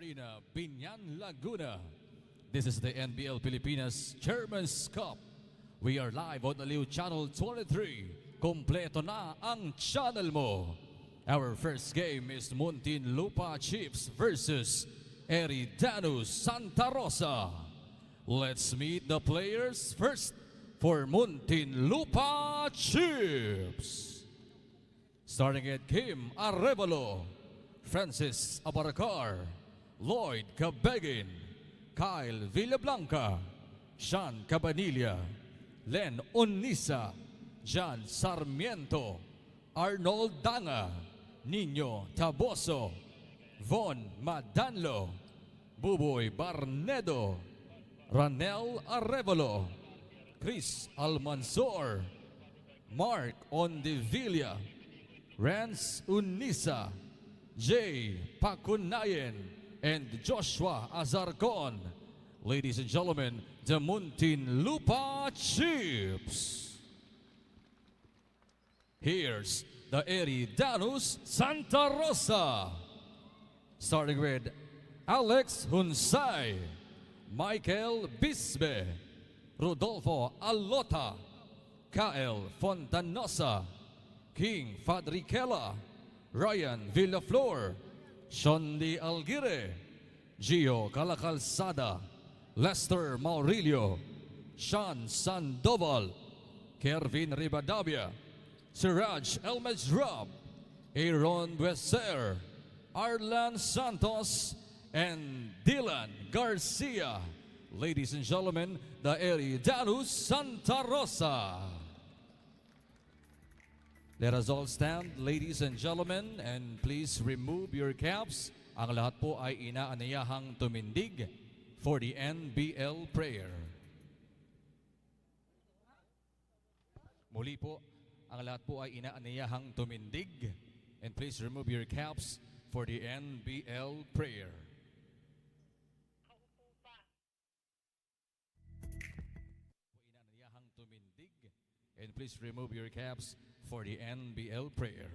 Arena, Binyan, Laguna. This is the NBL Pilipinas Chairman's Cup. We are live on Aliw Channel 23. Kompleto na ang channel mo. Our first game is Muntinlupa Chiefs versus Eridanus Santa Rosa. Let's meet the players first for Muntinlupa Chiefs. Starting at Kim Arevalo, Francis Abaracar, Lloyd Cabegin, Kyle Villablanca, Sean Cabanilla, Len Unisa, John Sarmiento, Arnold Danga, Nino Taboso, Von Madanlo, Buboy Barnedo, Ranel Arevalo, Chris Almanzor, Mark Ondevilla, Rance Unisa, Jay Pacunayen, and Joshua Azarcon. Ladies and gentlemen, the Muntinlupa Chiefs. Here's the Eridanus Santa Rosa. Starting with Alex Hunsay, Michael Bisbe, Rodolfo Alota, Kael Fontanosa, King Fadriquela, Ryan Villaflor, Shondi Alguire, Gio Calacalzada, Lester Maurilio, Sean Sandoval, Kervin Ribadavia, Siraj Elmejrab, Aaron Becer, Arlan Santos, and Dylan Garcia. Ladies and gentlemen, the Eridanus Santa Rosa. Let us all stand, ladies and gentlemen, and please remove your caps. Ang lahat po ay inaanayahang tumindig for the NBL prayer. Muli po, ang lahat po ay inaanayahang tumindig, and please remove your caps for the NBL prayer. Inaanayahang tumindig, and please remove your caps for the NBL prayer.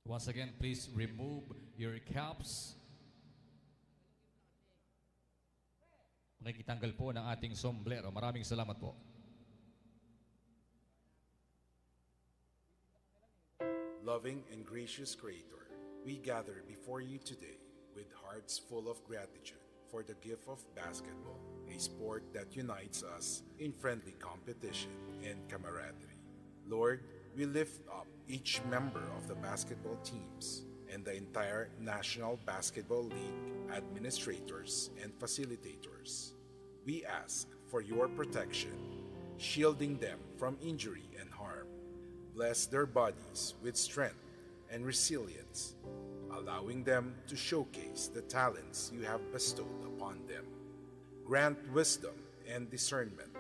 Once again, please remove your caps. Makikitanggal po ng ating sombrero. Maraming salamat po. Loving and gracious Creator, we gather before you today with hearts full of gratitude for the gift of basketball, a sport that unites us in friendly competition and camaraderie. Lord, we lift up each member of the basketball teams and the entire National Basketball League administrators and facilitators. We ask for your protection, shielding them from injury and harm. Bless their bodies with strength and resilience, allowing them to showcase the talents you have bestowed upon them. Grant wisdom and discernment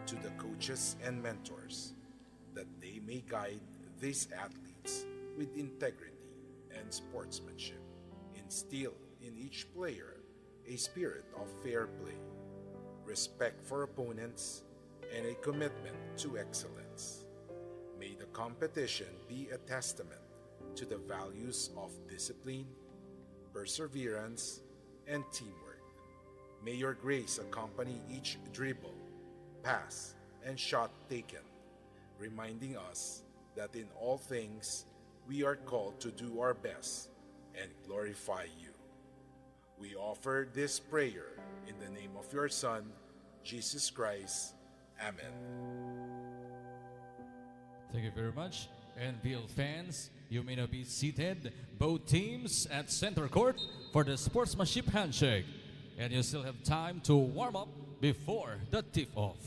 to the coaches and mentors, that they may guide these athletes with integrity and sportsmanship. Instill in each player a spirit of fair play, respect for opponents, and a commitment to excellence. May the competition be a testament to the values of discipline, perseverance, and teamwork. May your grace accompany each dribble, pass, and shot taken, reminding us that in all things we are called to do our best and glorify you. We offer this prayer in the name of your Son, Jesus Christ. Amen. Thank you very much. NBL fans, you may now be seated, both teams at center court for the sportsmanship handshake. And you still have time to warm up before the tip-off.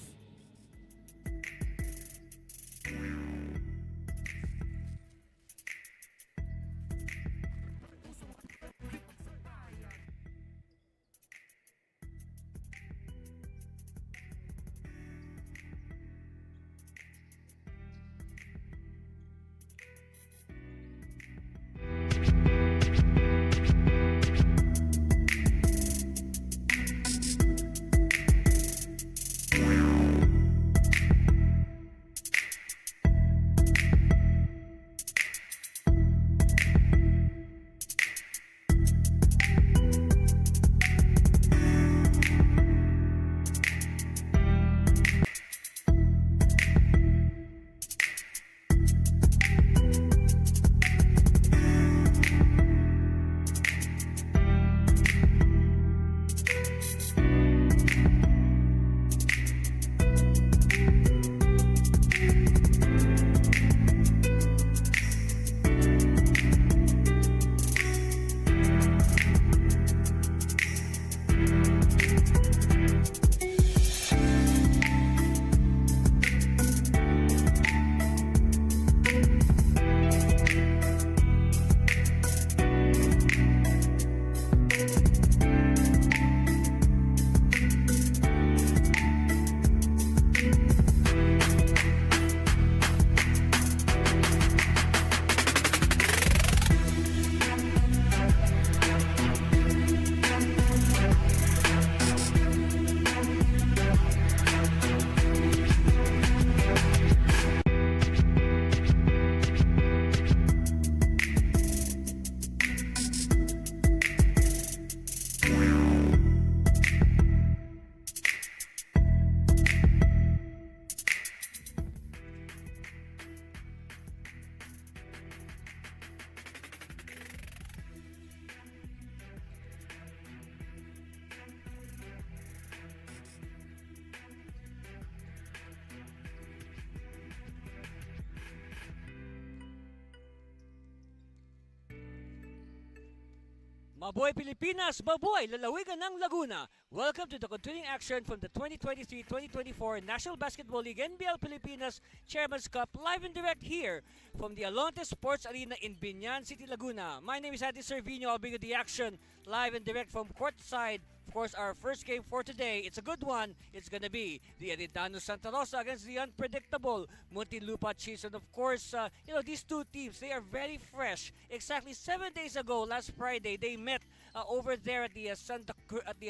Mabuhay Pilipinas! Mabuhay lalawigan ng Laguna! Welcome to the continuing action from the 2023-2024 National Basketball League NBL Pilipinas Chairman's Cup live and direct here from the Alonte Sports Arena in Binyan City, Laguna. My name is Adi Servino. I'll bring you the action live and direct from courtside. Of course, our first game for today, it's a good one. It's going to be the Eridanus Santa Rosa against the unpredictable Muntinlupa Chiefs. And of course, these two teams, they are very fresh. Exactly 7 days ago, last Friday, they met over there at the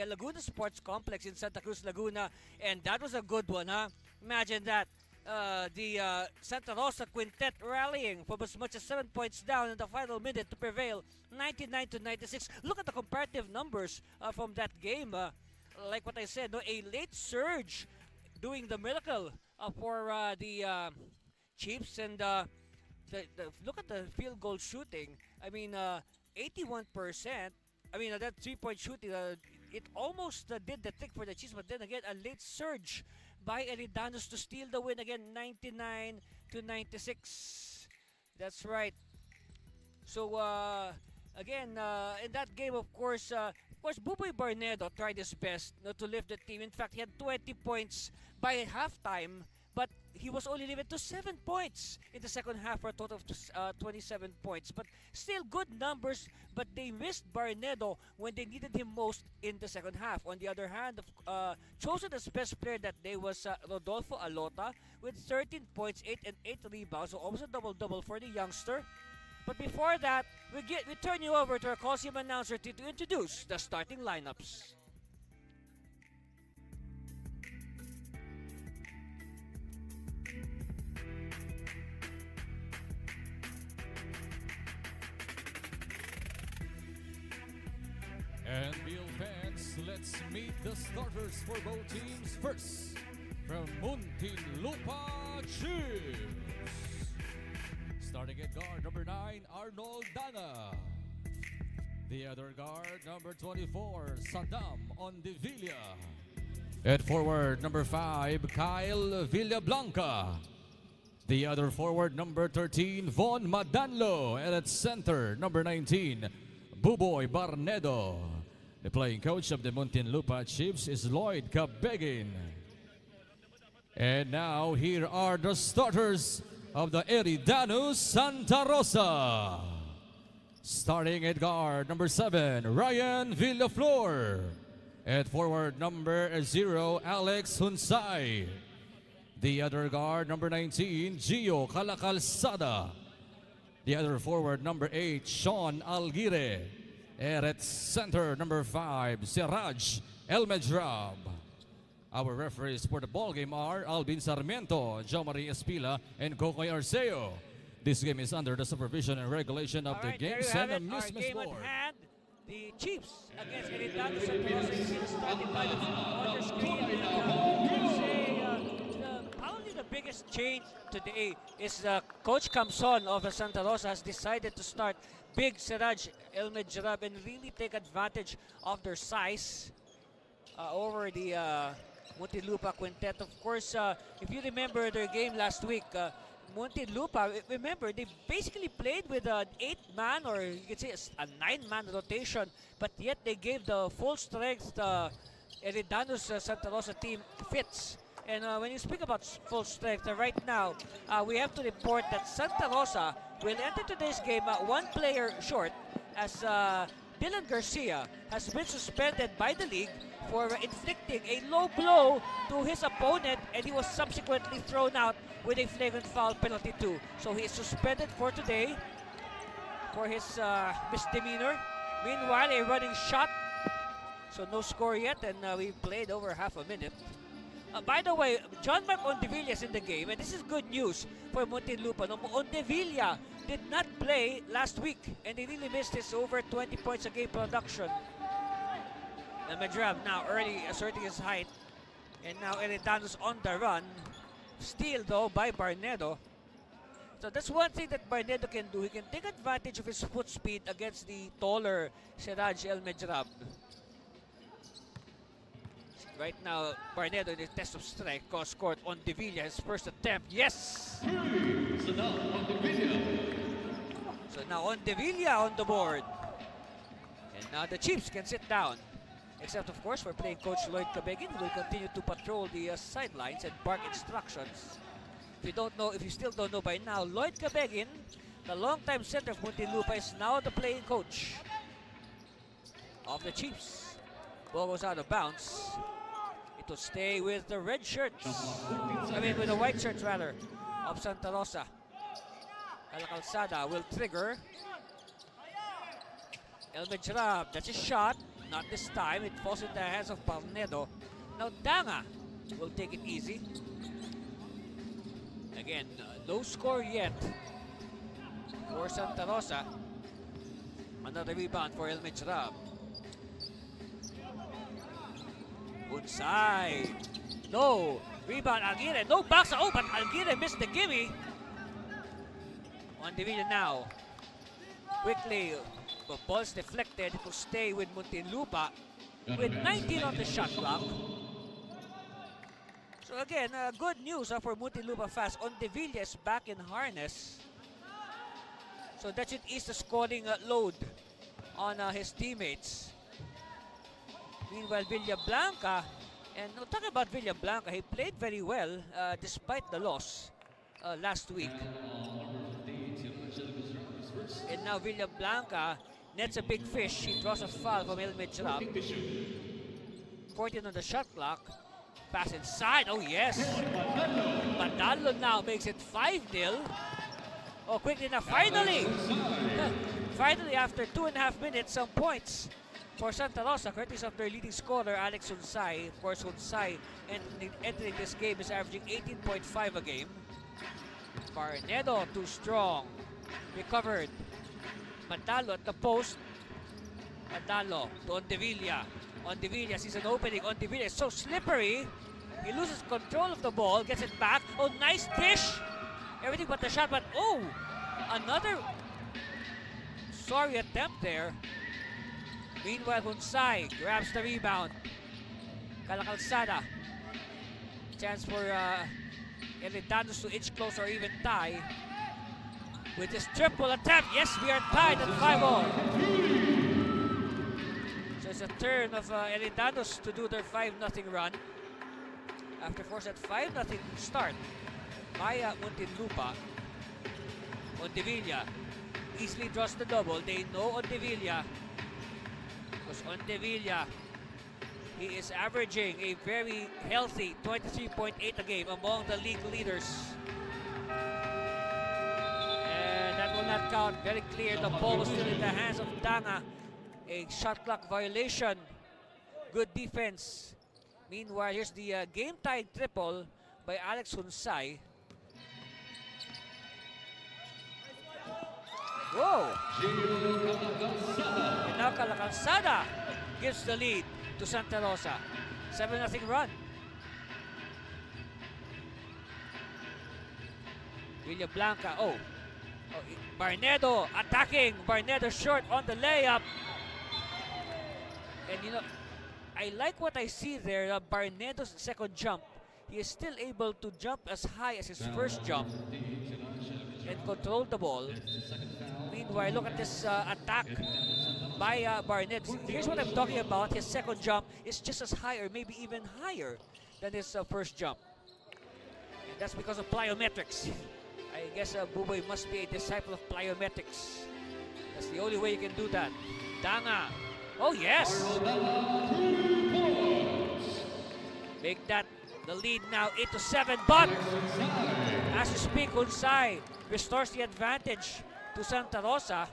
Laguna Sports Complex in Santa Cruz, Laguna. And that was a good one, huh? Imagine that. The Santa Rosa quintet rallying from as much as 7 points down in the final minute to prevail 99-96. Look at the comparative numbers from that game. Like what I said, a late surge doing the miracle for the Chiefs. And look at the field goal shooting. I mean, 81%. I mean, that 3-point shooting, it almost did the trick for the Chiefs. But then again, a late surge by Eridanus to steal the win again, 99-96. That's right. So again, in that game, of course, Buboy Barnedo tried his best to lift the team. In fact, he had 20 points by halftime, but he was only limited to 7 points in the second half for a total of 27 points. But still good numbers, but they missed Barnedo when they needed him most in the second half. On the other hand, chosen as best player that day was Rodolfo Alota with 13 points, 8 and 8 rebounds, so almost a double-double for the youngster. But before that, we turn you over to our Coliseum announcer to introduce the starting lineups. NBL fans, let's meet the starters for both teams. First, from Muntinlupa Chiefs. Starting at guard, number 9, Arnold Dana. The other guard, number 24, Saddam Ondevilla. At forward, number 5, Kyle Villablanca. The other forward, number 13, Von Madanlo. And at center, number 19, Buboy Barnedo. The playing coach of the Muntinlupa Chiefs is Lloyd Cabegin. And now here are the starters of the Eridanus Santa Rosa. Starting at guard, number 7, Ryan Villaflor. At forward, number 0, Alex Hunsay. The other guard, number 19, Gio Calacalzada. The other forward, number 8, Sean Alguire. And at center, number 5, Siraj Elmedrab. Our referees for the ball game are Alvin Sarmiento, Jo Marie Espila, and Cocoy Arceo. This game is under the supervision and regulation of the Games and Amusements Board. The Chiefs against Eridanus Santa Rosa, started by the on your screen. Probably the biggest change today is Coach Camson of Santa Rosa has decided to start big Siraj Elmedrab and really take advantage of their size over the Muntinlupa quintet. Of course, if you remember their game last week, Muntinlupa, remember, they basically played with an 8-man or you could say a 9-man rotation, but yet they gave the full strength Eridanus Santa Rosa team fits. And when you speak about full strength, right now, we have to report that Santa Rosa will enter today's game 1 player short, as Dylan Garcia has been suspended by the league for inflicting a low blow to his opponent, and he was subsequently thrown out with a flagrant foul penalty too. So he is suspended for today for his misdemeanor. Meanwhile, a running shot. So no score yet, and we've played over half a minute. By the way, John Mark Ondevilla is in the game, and this is good news for Muntinlupa. Ondevilla did not play last week, and he really missed his over 20 points a game production. Elmedrab now early asserting his height, and now Eridanus on the run. Steal though by Barnedo. So that's one thing that Barnedo can do. He can take advantage of his foot speed against the taller Siraj Elmedrab. Right now, Barnedo in the test of strength, scored on Ondevilla, his first attempt. Yes! So now Ondevilla on the board. And now the Chiefs can sit down. Except, of course, for playing Coach Lloyd Cabegin, who will continue to patrol the sidelines and bark instructions. If you still don't know by now, Lloyd Cabegin, the longtime center of Muntinlupa, is now the playing coach of the Chiefs. Ball goes out of bounds. It will stay with the red shirts. With the white shirts rather, of Santa Rosa. Calzada will trigger. El Mejrab, that's a shot. Not this time. It falls in the hands of Barnedo. Now Danga will take it easy. Again, no score yet for Santa Rosa. Another rebound for El Mejrab. Unside. No. Rebound Aguirre. No box. Oh, but Aguirre missed the gimme. On Divina now. Quickly. The ball's deflected. It will stay with Muntinlupa with 19 on the shot clock. So again, good news for Muntinlupa fans. Ondevilla is back in harness. So that should ease the scoring load on his teammates. Meanwhile, Villablanca, and talking about Villablanca, he played very well despite the loss last week. And now Villablanca nets a big fish. He draws a foul from El Mejrab. 14 on the shot clock. Pass inside. Oh, yes. Badalo now makes it 5-0. Oh, quickly now. Finally! Finally, after 2.5 minutes, some points for Santa Rosa, courtesy of their leading scorer, Alex Hunsay. Of course, Hunsay entering this game is averaging 18.5 a game. Barnedo, too strong. Recovered. Mandalo at the post. Mandalo to Ondevilla. Ondevilla sees an opening. Ondevilla is so slippery. He loses control of the ball. Gets it back. Oh, nice dish. Everything but the shot. But oh, another sorry attempt there. Meanwhile, Hunsay grabs the rebound. Calzada. Chance for Eridanus to inch closer or even tie. With his triple attempt, yes, we are tied at 5-all. So it's a turn of Eridanus to do their 5-0 run. After force at 5-0 start by Muntinlupa. Ondevilla easily draws the double. They know Ondevilla. Because Ondevilla, he is averaging a very healthy 23.8 a game among the league leaders. Will not count. Very clear. The ball was still in the hands of Danga. A shot clock violation. Good defense. Meanwhile, here's the game-tying triple by Alex Hunsay. Whoa! And now Calzada gives the lead to Santa Rosa. 7-0 run. Villablanca. Oh, Barnedo attacking. Barnedo short on the layup. And I like what I see there. Barnedo's second jump. He is still able to jump as high as his first jump and control the ball. Meanwhile, look at this attack by Barnedo. Here's what I'm talking about. His second jump is just as high or maybe even higher than his first jump. And that's because of plyometrics. I guess Buboy must be a disciple of plyometrics. That's the only way you can do that. Danga. Oh, yes. Make that the lead now 8-7. But as we speak, Hunsay restores the advantage to Santa Rosa.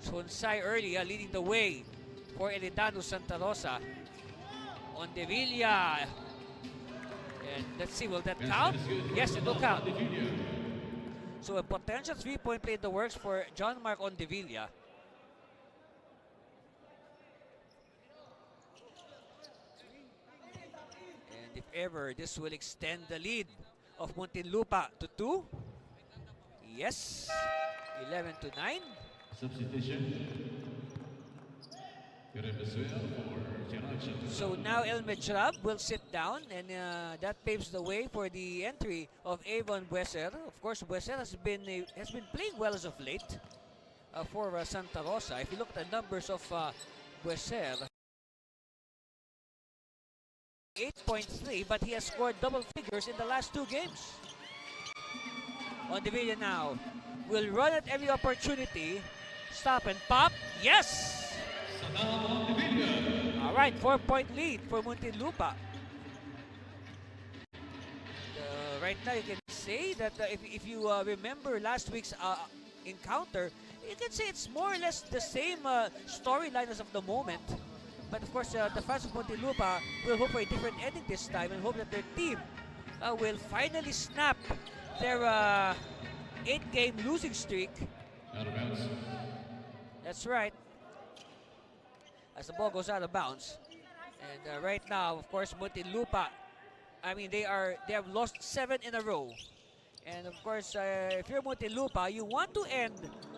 So Hunsay early leading the way for Eridanus Santa Rosa. Ondevilla. And let's see, will that count? Yes, it will count. So a potential 3-point play in the works for John Mark Ondevilla. And if ever, this will extend the lead of Muntinlupa to 2. Yes, 11-9. Substitution. So now El Mejrab will sit down, and that paves the way for the entry of Avon Bueser. Of course, Bueser has been playing well as of late. for Santa Rosa. If you look at the numbers of Bueser, 8.3, but he has scored double figures in the last 2 games. On the video now, will run at every opportunity. Stop and pop. Yes! All right, 4-point lead for Muntinlupa. Right now, you can say that if you remember last week's encounter, you can say it's more or less the same storyline as of the moment. But of course, the fans of Muntinlupa will hope for a different ending this time and hope that their team will finally snap their 8-game losing streak. Out of bounds. That's right. As the ball goes out of bounds. And right now, of course, Muntinlupa, I mean, they have lost 7 in a row. And of course, if you're Muntinlupa, you want to end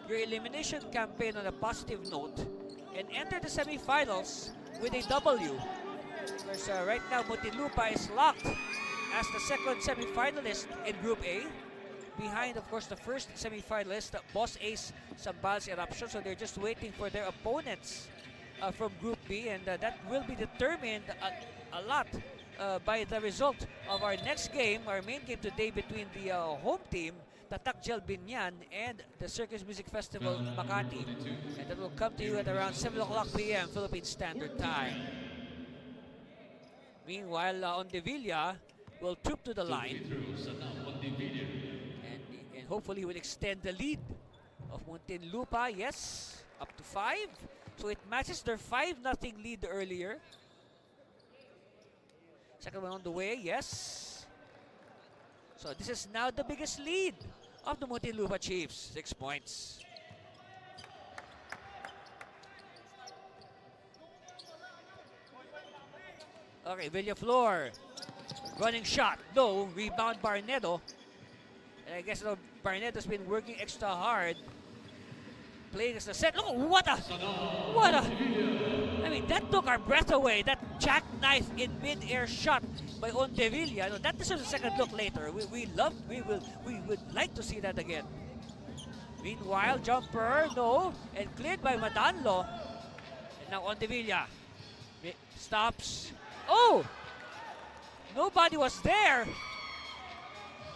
your elimination campaign on a positive note and enter the semifinals with a W. Because right now, Muntinlupa is locked as the second semifinalist in Group A. Behind, of course, the first semifinalist, Boss Ace Sambal's Eruption. So they're just waiting for their opponents from Group B. And that will be determined a lot by the result of our next game, our main game today between the home team, Tatak Gel Binyan, and the Circus Music Festival Makati. And that will come to you at around 7 o'clock p.m. Philippine Standard Time. Meanwhile, Ondevilla will troop to the line. And hopefully will extend the lead of Muntinlupa. Yes, up to 5. So it matches their 5-0 lead earlier. Second one on the way, yes. So this is now the biggest lead of the Muntinlupa Chiefs, 6 points. Okay, Villaflor, running shot, no, rebound Barnedo. And I guess Barnedo's been working extra hard. Playing as a set. Look, what a, I mean, that took our breath away. That jackknife in mid-air shot by Ondevilla. No, that deserves a second look later. We would like to see that again. Meanwhile, jumper, no, and cleared by Madanlo. And now Ondevilla stops. Oh! Nobody was there.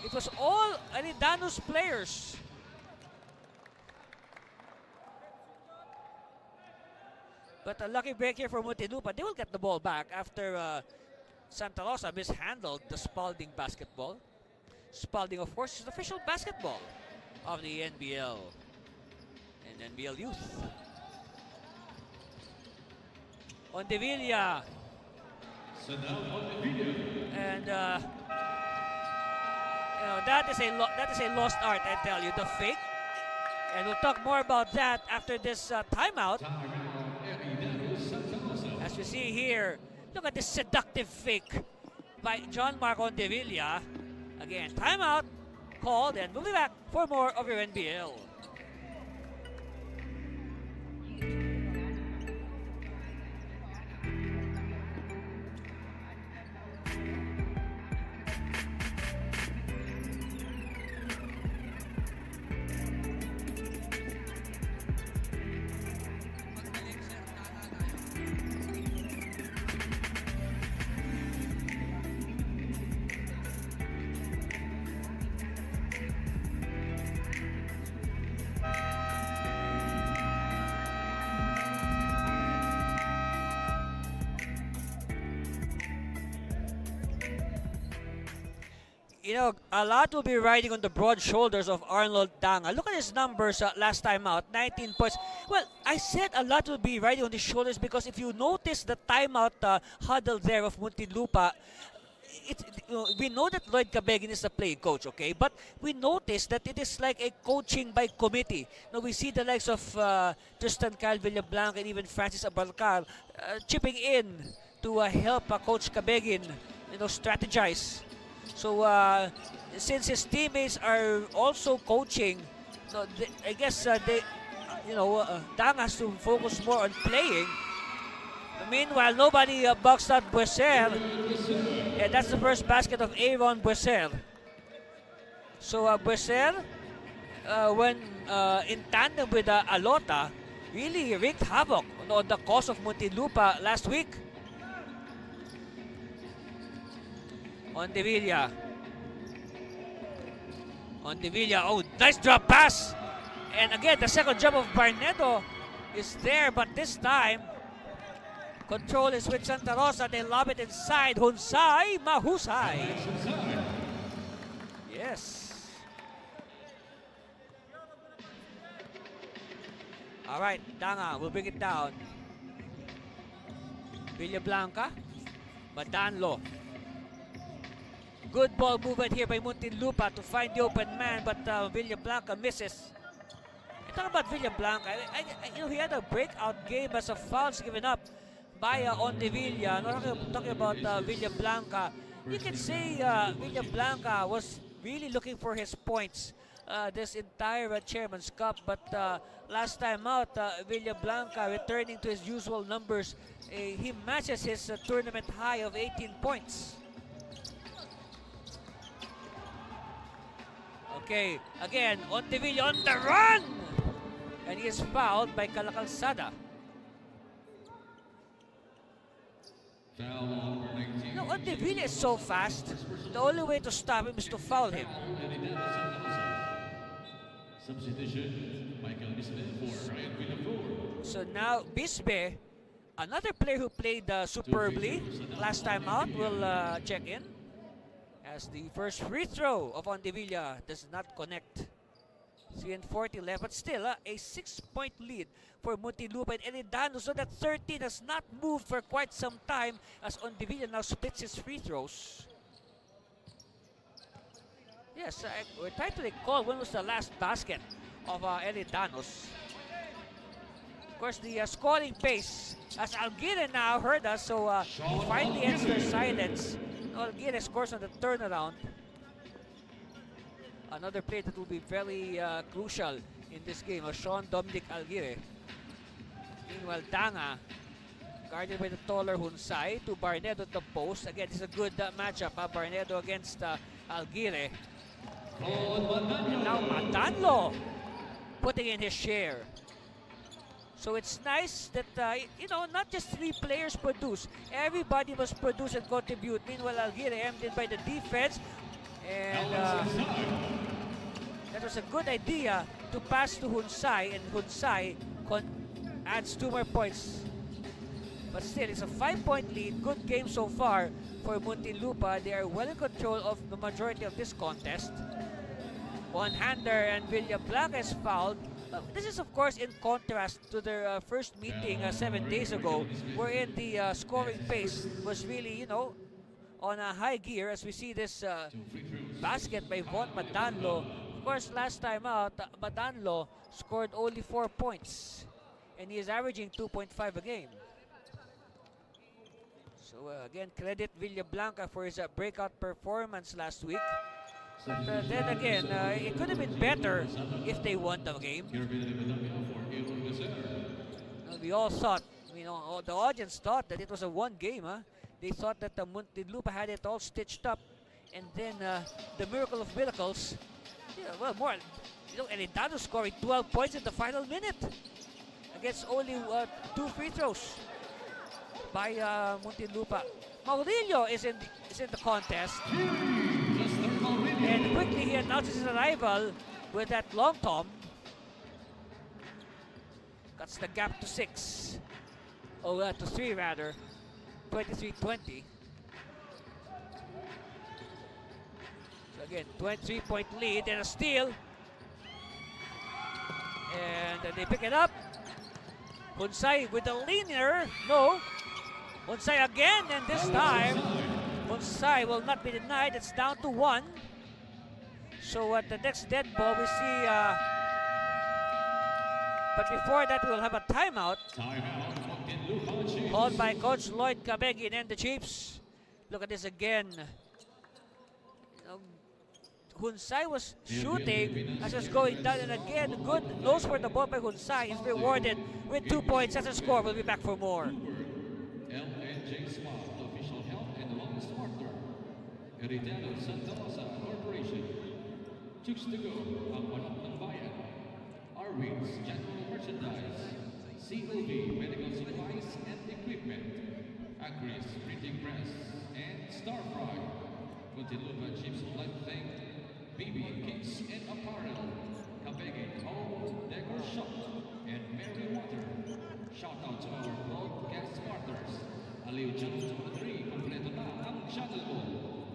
It was all Eridanus players. But a lucky break here for Muntinlupa. They will get the ball back after Santa Rosa mishandled the Spalding basketball. Spalding, of course, is the official basketball of the NBL and NBL Youth. Ondevilla. And you know, that is a lost art, I tell you, the fake. And we'll talk more about that after this timeout. As you see here, look at this seductive fake by John Mark Ondevilla. Again, timeout called, and we'll be back for more of your NBL. You know, a lot will be riding on the broad shoulders of Arnold Danga. Look at his numbers last time out, 19 points. Well, I said a lot will be riding on his shoulders because if you notice the timeout huddle there of Muntinlupa, we know that Lloyd Cabegin is the playing coach, okay? But we notice that it is like a coaching by committee. Now, we see the likes of Tristan Cal Villablanca and even Francis Abarcar chipping in to help Coach Cabegin, you know, strategize. So, since his teammates are also coaching, I guess Dang has to focus more on playing. Meanwhile, nobody boxed out Bueser. And that's the first basket of Aaron Bueser. So, Bueser when in tandem with Alota, really wreaked havoc on the cause of Muntinlupa last week. On Devilla. Oh, nice drop pass. And again, the second jump of Barnedo is there, but this time, control is with Santa Rosa. They lob it inside. Hunsay mahusay. Yes. All right, Danga will bring it down. Villablanca. Madanlo. Good ball movement here by Muntinlupa to find the open man, but Villablanca misses. And talk about Villablanca. He had a breakout game as a fouls given up by Ondevilla. Talking about Villablanca. You can say Villablanca was really looking for his points this entire Chairman's Cup, but last time out, Villablanca returning to his usual numbers. He matches his tournament high of 18 points. Okay, again, Ondevilla on the run! And he is fouled by Calacalzada. No, Ondevilla is so fast. The only way to stop him is to foul him. So now Bisbe, another player who played superbly last time out, will check in. As the first free throw of Ondevilla does not connect. 3:40 left, but still a 6-point lead for Muntinlupa and Eridanus. So that 13 has not moved for quite some time as Ondevilla now splits his free throws. Yes, we're trying to recall when was the last basket of Eridanus. Of course, the scoring pace, as Alguire now heard us, so he finally ends their silence. Alguire scores on the turnaround. Another play that will be very crucial in this game, Sean Dominic Alguire. Meanwhile, Danga, guarded by the taller Hunsay, to Barnedo at the post. Again, this is a good matchup, Barnedo against Alguire. And now Madanlo putting in his share. So it's nice that, not just 3 players produce. Everybody must produce and contribute. Meanwhile, Alguire hemmed in by the defense. And that was a good idea to pass to Hunsay. And Hunsay adds 2 more points. But still, it's a 5-point lead. Good game so far for Muntinlupa. They are well in control of the majority of this contest. One-hander and Villablanca is fouled. This is, of course, in contrast to their first meeting 7 days ago, wherein the scoring pace was really, on a high gear, as we see this basket by Von Madanlo. Of course, last time out, Madanlo scored only 4 points, and he is averaging 2.5 a game. So again, credit Villablanca for his breakout performance last week. But then again, it could have been better if they won the game. We all thought, the audience thought that it was a one game. They thought that the Muntinlupa had it all stitched up, and then the miracle of miracles. Eridanus scoring 12 points in the final minute against only 2 free throws by Muntinlupa. Maurilio is in the contest. And quickly he announces his arrival with that long tom. Cuts the gap to 6. To 3 rather. 23-20. So again, 23-point lead and a steal. And they pick it up. Hunsay with the leaner. No. Hunsay again, and this time Hunsay will not be denied. It's down to 1. So at the next dead ball, we see, but before that, we'll have a timeout. Called by Coach Lloyd Cabegui and the Chiefs. Look at this again. Hunsay was shooting as it's going down, and again, good nose for the ball by Hunsay is rewarded with 2 points as a score. We'll be back for more. Chicks to go ang anak ng bayan. Arwin's General Merchandise. COV Medical Supplies and Equipment. Agris Printing Press and Star Fry. Muntinlupa Chips Light Thing. BB Kits and Apparel. Kabegin Home Decor Shop. And Mary Water. Shout out to our broadcast partners. Aliw Channel 23, kompleto na ang channel mo.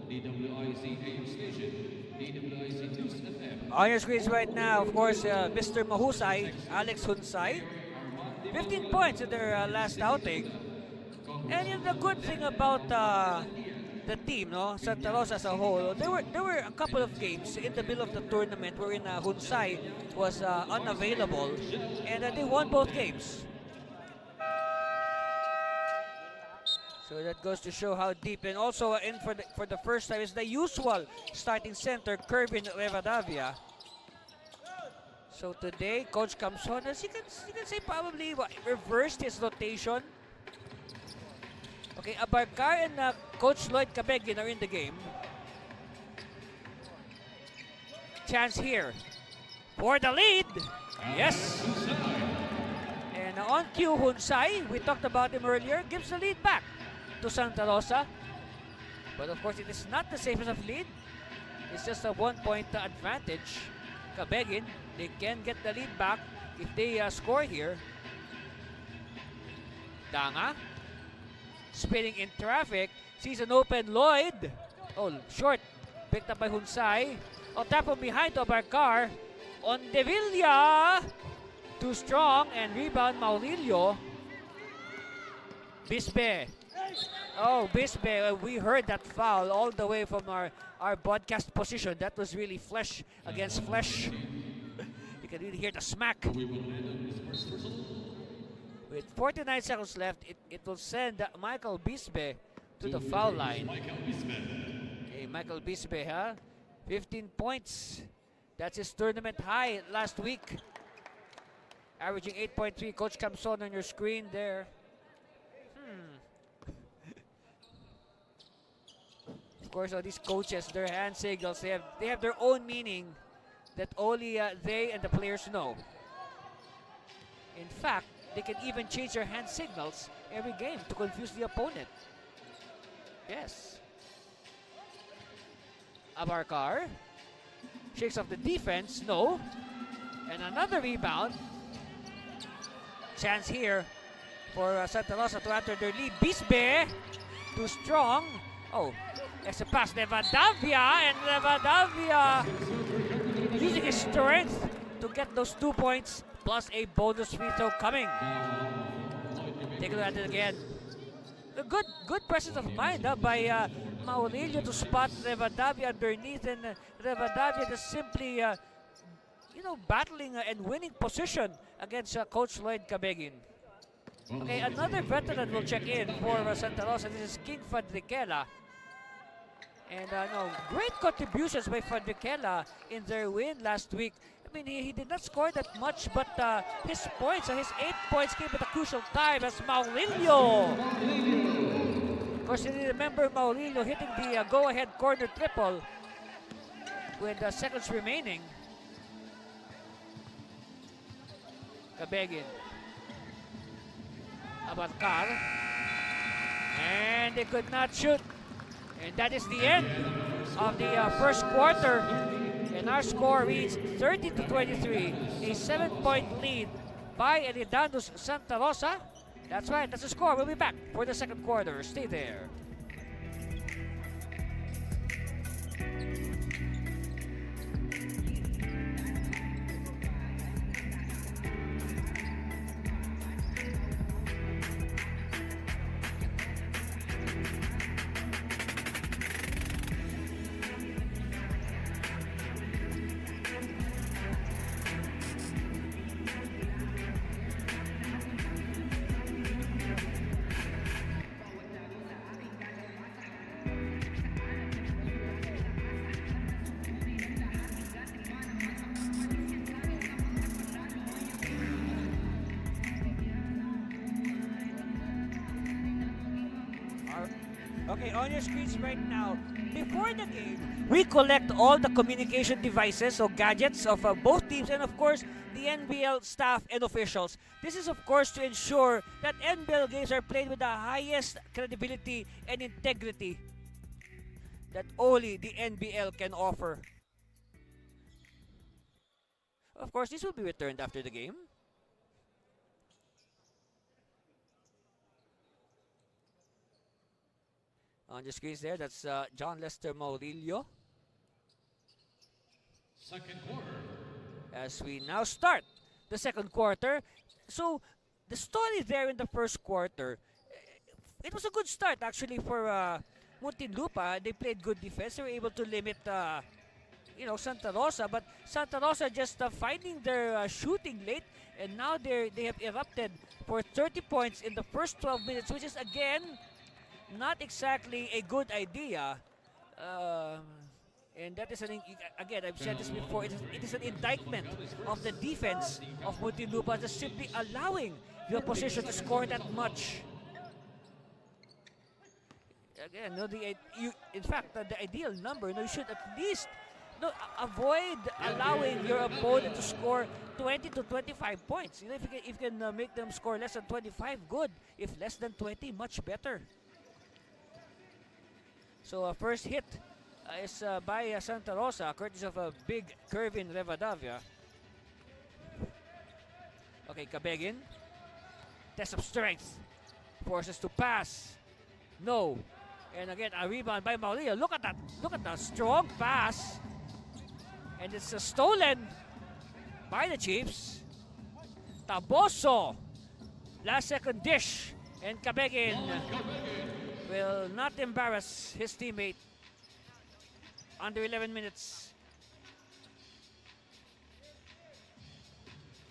DWIC AM Station, DWIC News FM. On your screens right now, of course, Mr. Mahusay, Alex Hunsay. 15 points in their last outing. And you know, the good thing about the team, no, Santa Rosa as a whole, there were a couple of games in the middle of the tournament wherein Hunsay was unavailable, and they won both games. So that goes to show how deep, and also in for the first time is the usual starting center, Kervin Rivadavia. So today, Coach Camson, as you can say, probably reversed his rotation. Okay, Abarcar and Coach Lloyd Cabegin are in the game. Chance here for the lead. Yes. And on cue, Hunsay, we talked about him earlier, gives the lead back to Santa Rosa. But of course, it is not the safest of lead. It's just a 1-point advantage. Cabegin, they can get the lead back if they score here. Danga, spinning in traffic, sees an open Lloyd. Oh, short, picked up by Hunsay. On tap from behind to Abarcar. On Devilla, too strong, and rebound Maurilio. Bisbe. Oh, Bisbe, we heard that foul all the way from our broadcast position. That was really flesh against flesh. You can really hear the smack. With 49 seconds left, it will send Michael Bisbe to the foul line. Hey, Michael Bisbe, huh? 15 points. That's his tournament high last week. Averaging 8.3. Coach Camson on your screen there. Of course, all these coaches, their hand signals, they have their own meaning that only they and the players know. In fact, they can even change their hand signals every game to confuse the opponent. Yes. Abarcar shakes off the defense. No. And another rebound. Chance here for Santa Rosa to enter their lead. Bisbe, too strong. Oh, there's a pass. Rivadavia, and Rivadavia using his strength to get those 2 points plus a bonus free throw coming. Take a look at it again. A good presence of mind by Maurilio to spot Rivadavia underneath, and Rivadavia just simply, battling and winning position against Coach Lloyd Cabegin. Okay, another veteran will check in for Santa Rosa. This is King Fadriquela. And great contributions by Fadriquela in their win last week. I mean, he did not score that much, but his 8 points came at a crucial time as Maurilio. Of course, you remember Maurilio hitting the go-ahead corner triple with seconds remaining. Cabegin. Abarcar. And they could not shoot. And that is the end of the first quarter. And our score reads 30-23. A 7-point lead by Eridanus Santa Rosa. That's right, that's the score. We'll be back for the second quarter. Stay there. Okay, on your screens right now, before the game, we collect all the communication devices or gadgets of both teams and, of course, the NBL staff and officials. This is, of course, to ensure that NBL games are played with the highest credibility and integrity that only the NBL can offer. Of course, this will be returned after the game. On the screens there, that's John Lester Maurilio. Second quarter. As we now start the second quarter. So, the story there in the first quarter, it was a good start actually for Muntinlupa. They played good defense. They were able to limit Santa Rosa, but Santa Rosa just finding their shooting late, and now they have erupted for 30 points in the first 12 minutes, which is again not exactly a good idea. And that is again, I've said this before, it is an indictment of the defense of Muntinlupa, just simply allowing the opposition to score that much. Again, in fact, the ideal number, you should at least avoid allowing your opponent to score 20 to 25 points. If you can make them score less than 25, good. If less than 20, much better. So first hit is by Santa Rosa, courtesy of a big Kervin Rivadavia. Okay, Cabegin. Test of strength. Forces to pass. No. And again, a rebound by Maurilio. Look at that. Look at that strong pass. And it's stolen by the Chiefs. Taboso. Last second dish. And Cabegin will not embarrass his teammate. Under 11 minutes.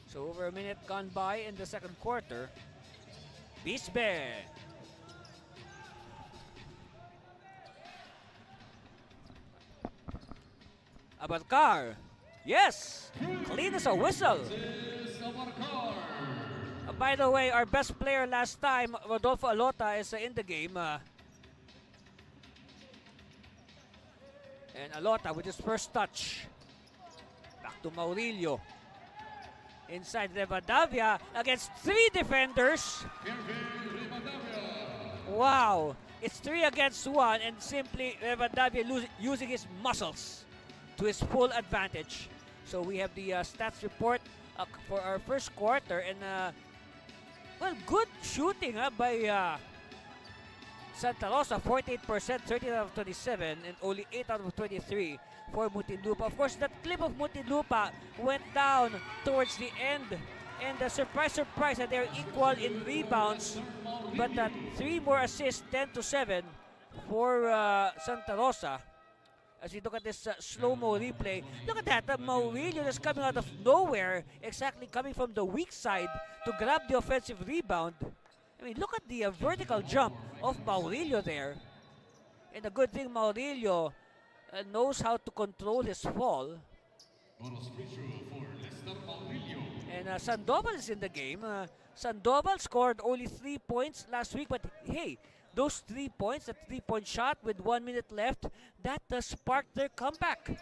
So over a minute gone by in the second quarter. Bisbe. Abarcar. Yes! Clean as a whistle. By the way, our best player last time, Rodolfo Alota, is in the game. And Alota with his first touch. Back to Maurilio. Inside Rivadavia against 3 defenders. Wow! It's 3 against 1, and simply Rivadavia using his muscles to his full advantage. So we have the stats report for our first quarter, and well, good shooting by Santa Rosa, 48%, 13 out of 27, and only 8 out of 23 for Muntinlupa. Of course, that clip of Muntinlupa went down towards the end, and surprise, surprise, that they're equal in rebounds, but 3 more assists, 10 to 7 for Santa Rosa. As we look at this slow-mo replay, look at that, Maurilio is coming out of nowhere, exactly coming from the weak side to grab the offensive rebound. I mean, look at the vertical jump of Maurilio there. And the good thing, Maurilio knows how to control his fall. And Sandoval is in the game. Sandoval scored only 3 points last week, but hey, those 3 points, that 3-point shot with 1 minute left, that sparked their comeback.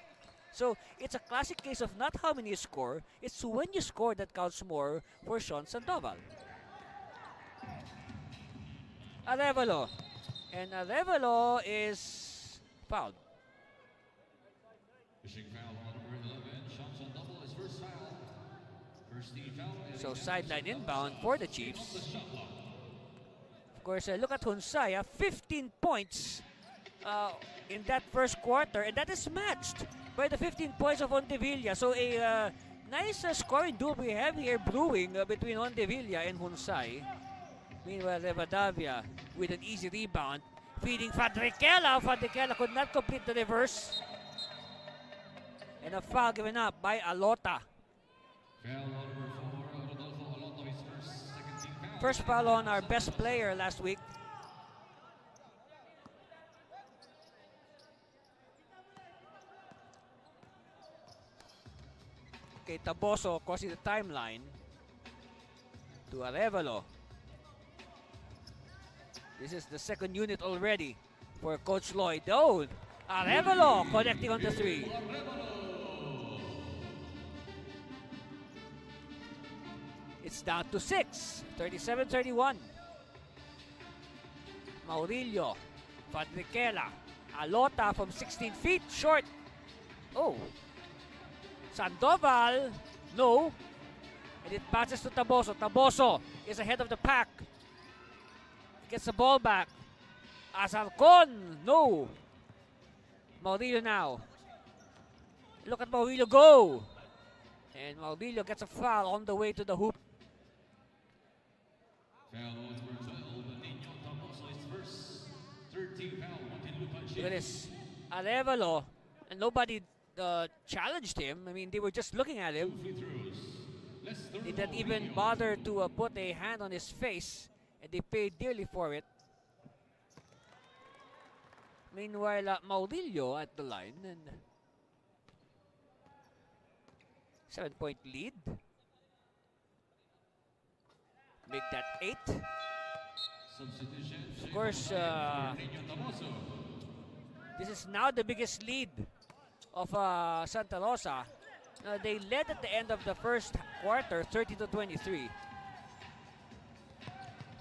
So it's a classic case of not how many you score, it's when you score that counts more for Sean Sandoval. Arevalo. And Arevalo is fouled. So sideline inbound for the Chiefs. Of course, look at Hunsaya, 15 points in that first quarter, and that is matched by the 15 points of Ondevilla. So a nice scoring duel we have here brewing between Ondevilla and Hunsay. Meanwhile, Rivadavia with an easy rebound, feeding Fadriquela. Fadriquela could not complete the reverse. And a foul given up by Alota. First foul on our best player last week. Okay, Taboso crossing the timeline to Arevalo. This is the second unit already for Coach Lloyd. Oh, Arevalo connecting on the three. It's down to 6, 37-31. Maurilio, Fadriquela, Alota from 16 feet, short. Oh, Sandoval, no. And it passes to Taboso. Taboso is ahead of the pack. Gets the ball back. Azarcon, no. Maurilio now. Look at Maurilio go. And Maurilio gets a foul on the way to the hoop. Look at this. Arevalo, and nobody challenged him. I mean, they were just looking at him. They didn't even bother to put a hand on his face, and they paid dearly for it. Meanwhile, Maurilio at the line, and 7-point lead. Make that 8. Of course, this is now the biggest lead of Santa Rosa. They led at the end of the first quarter, 30-23.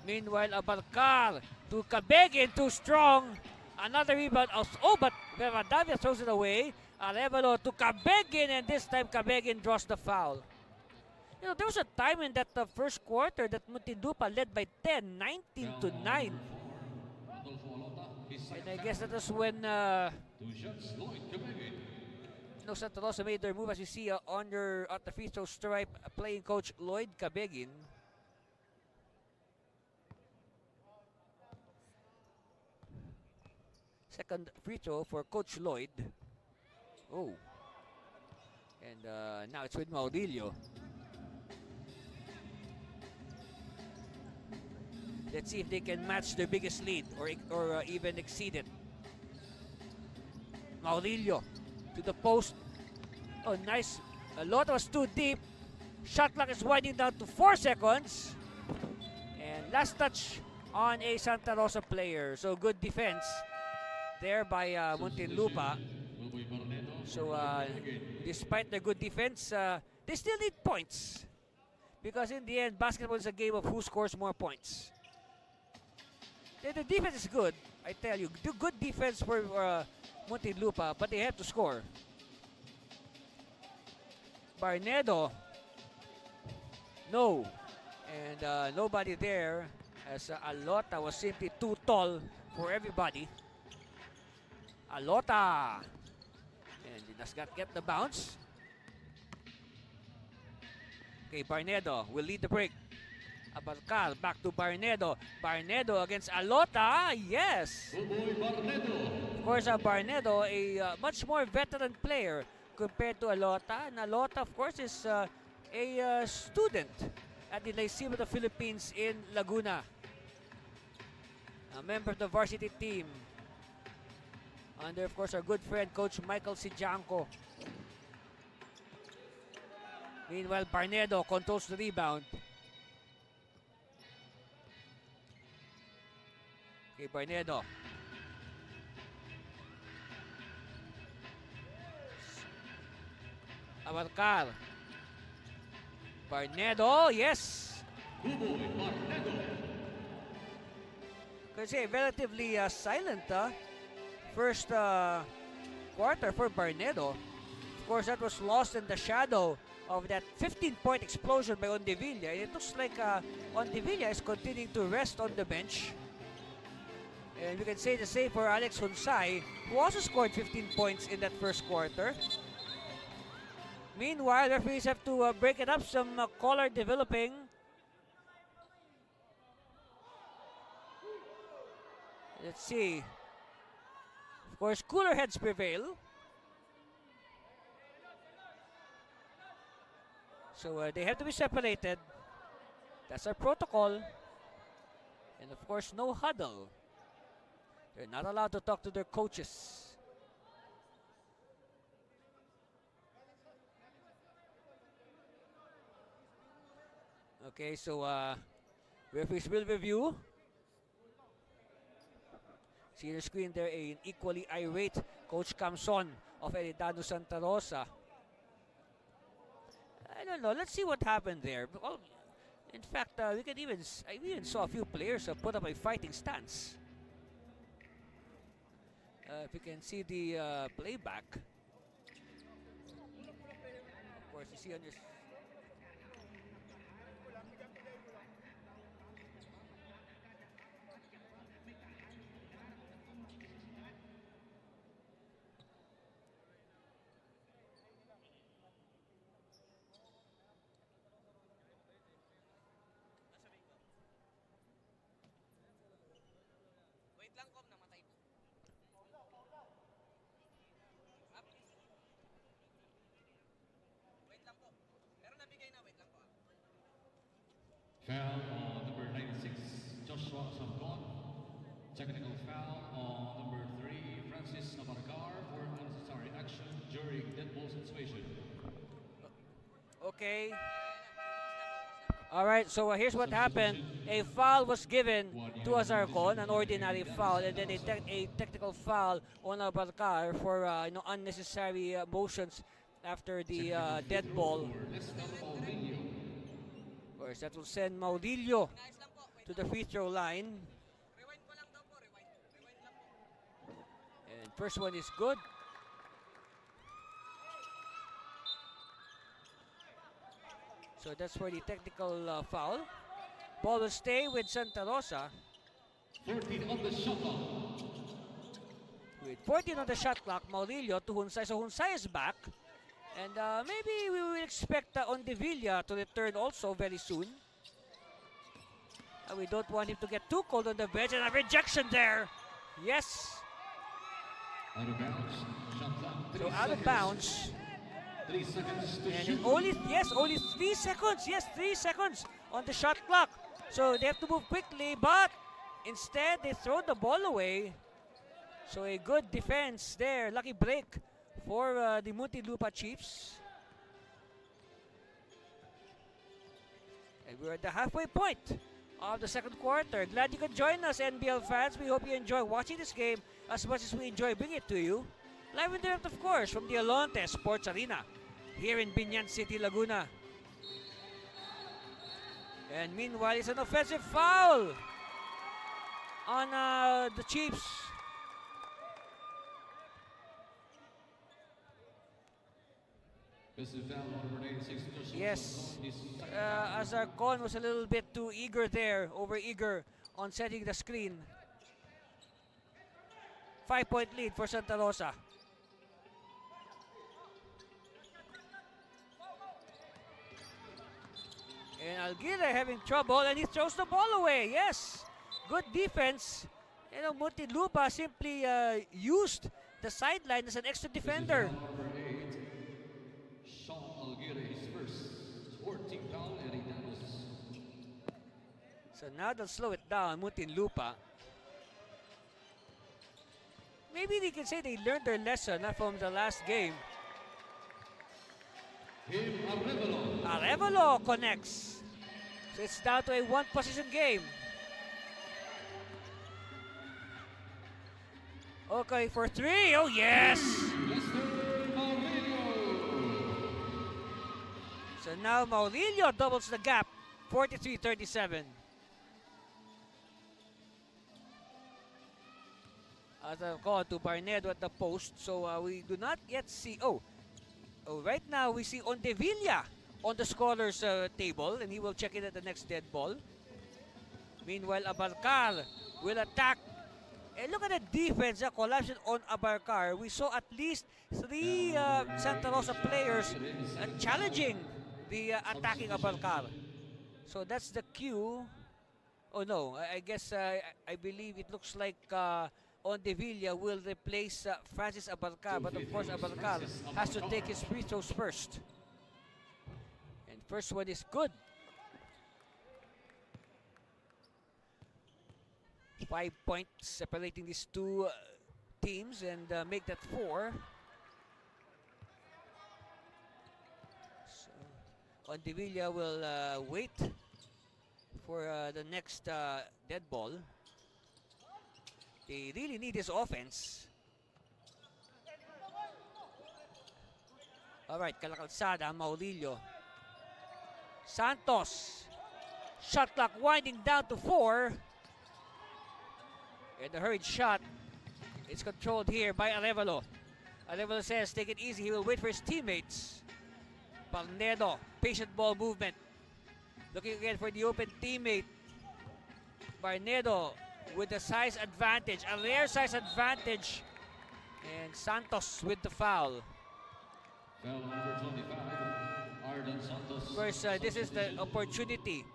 Meanwhile, Abarcar to Cabegin, too strong. Another rebound. Oh, but Rivadavia throws it away. Arevalo to Cabegin, and this time Cabegin draws the foul. You know, there was a time in that first quarter that Muntinlupa led by 10, 19-9. And I guess that was when Santa Rosa made their move, as you see at the free throw stripe, playing coach Lloyd Cabegin. Second free throw for Coach Lloyd. Oh. And now it's with Maurilio. Let's see if they can match their biggest lead or even exceed it. Maurilio to the post. Oh, nice. A lot was too deep. Shot clock is winding down to 4 seconds. And last touch on a Santa Rosa player. So good defense there by Muntinlupa. So despite their good defense, they still need points. Because in the end, basketball is a game of who scores more points. The defense is good, I tell you. Do good defense for Muntinlupa, but they have to score. Barnedo, no. And nobody there, as Alota was simply too tall for everybody. Alota, and he does not get the bounce. Okay, Barnedo will lead the break. Abarcar back to Barnedo. Barnedo against Alota. Yes. Of course, Barnedo, a much more veteran player compared to Alota. And Alota, of course, is a student at the Lyceum of the Philippines in Laguna. A member of the varsity team. Under, of course, our good friend, Coach Michael Sijanko. Meanwhile, Barnedo controls the rebound. Okay, Barnedo. Abarcar. Barnedo, yes. Kasi relatively silent first quarter for Barnedo. Of course, that was lost in the shadow of that 15-point explosion by Ondevilla. It looks like Ondevilla is continuing to rest on the bench. And we can say the same for Alex Hunsay, who also scored 15 points in that first quarter. Meanwhile, referees have to break it up. Some color developing. Let's see. Of course, cooler heads prevail. So they have to be separated. That's our protocol. And of course, no huddle. They're not allowed to talk to their coaches. Okay, so referees will review. See your screen there, an equally irate Coach Camson of Eridanus Santa Rosa. I don't know. Let's see what happened there. Well, in fact, I even saw a few players put up a fighting stance. If you can see the playback, of course, you see on your. Foul on number 96, Joshua Samcon. Technical foul on number 3, Francis Navarcar for unnecessary action during dead ball situation. Okay. All right, so here's what happened. A foul was given to Azarcon, an ordinary foul, and then a technical foul on Navarcar for unnecessary motions after the dead ball. Of course, that will send Maurilio to the free throw line. And first one is good. So that's for the technical foul. Ball will stay with Santa Rosa. 14 on the shot clock. With 14 on the shot clock, Maurilio to Hunsay. So Hunsay is back. And maybe we will expect Ondevilla to return also very soon. We don't want him to get too cold on the bench. And a rejection there. Yes. Out of bounds. Shot clock. So out of bounds. 3 seconds to And shoot. only 3 seconds. Yes, 3 seconds on the shot clock. So they have to move quickly, but instead they throw the ball away. So a good defense there. Lucky break for the Muntinlupa Chiefs. And we're at the halfway point of the second quarter. Glad you could join us, NBL fans. We hope you enjoy watching this game as much as we enjoy bringing it to you. Live and direct, of course, from the Alonte Sports Arena here in Binyan City, Laguna. And meanwhile, it's an offensive foul on the Chiefs. Yes, Azarcon was a little bit too eager there, over-eager on setting the screen. 5-point lead for Santa Rosa. And Alguire having trouble, and he throws the ball away. Yes, good defense. You know, Muntinlupa simply used the sideline as an extra defender. So now they'll slow it down, Muntinlupa. Maybe they can say they learned their lesson from the last game. Arevalo connects. So it's down to a one-position game. Okay, for 3. Oh, yes! So now Maurilio doubles the gap. 43-37. As I've gone to Barnedo at the post. So we do not yet see... Oh, right now we see Ondevilla on the scorer's table, and he will check it at the next dead ball. Meanwhile, Abarcar will attack. And look at the defense, collapsing on Abarcar. We saw at least 3 Santa Rosa players challenging the attacking Abarcar. So that's the cue. Oh no, I guess I believe it looks like Ondevilla will replace Francis Abarcar, but of course Abarcar has to take his free throws first. And first one is good. 5 points separating these two teams and make that 4. So Ondevilla will wait for the next dead ball. They really need his offense. Alright, Calacalzada, Maulillo. Santos. Shot clock winding down to 4. And the hurried shot. It's controlled here by Arevalo. Arevalo says, take it easy. He will wait for his teammates. Palnedo, patient ball movement. Looking again for the open teammate. Barnedo with the size advantage. A rare size advantage. And Santos with the foul. Foul number 25, Arden Santos. Of course, this is the opportunity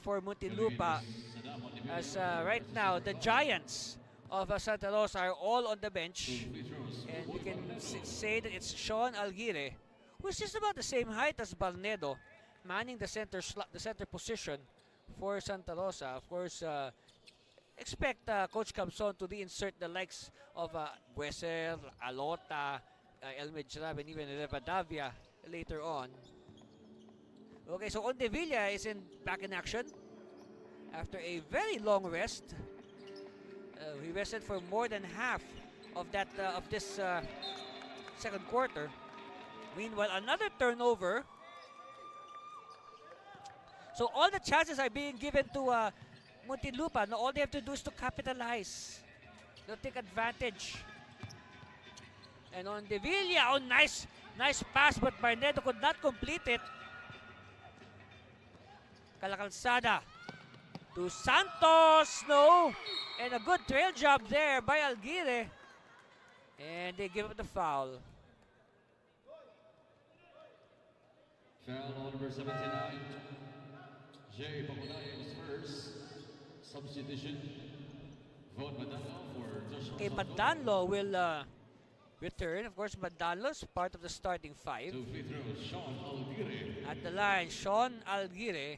for Muntinlupa. As right now, the Giants of Santa Rosa are all on the bench. And we can say that it's Sean Alguire, who's just about the same height as Barnedo, manning the center position for Santa Rosa. Of course, expect Coach Camson to reinsert the likes of Bueser, Alota, Elmejrab, and even Rivadavia later on. Okay, so Ondevilla is back in action after a very long rest. He rested for more than half of this second quarter. Meanwhile, another turnover. So all the chances are being given to Muntinlupa. Now all they have to do is to capitalize. They'll take advantage. And on Devilla, oh nice pass, but Barnedo could not complete it. Calacalzada to Santos, no, and a good trail job there by Alguire, and they give up the foul. Foul number 79, Jay Pamunayan is first. Substitution, vote Madanlo for Joshua. Okay, Madanlo will return. Of course, Madanlo is part of the starting 5. 2 free throws, Sean Alguire. At the line, Sean Alguire.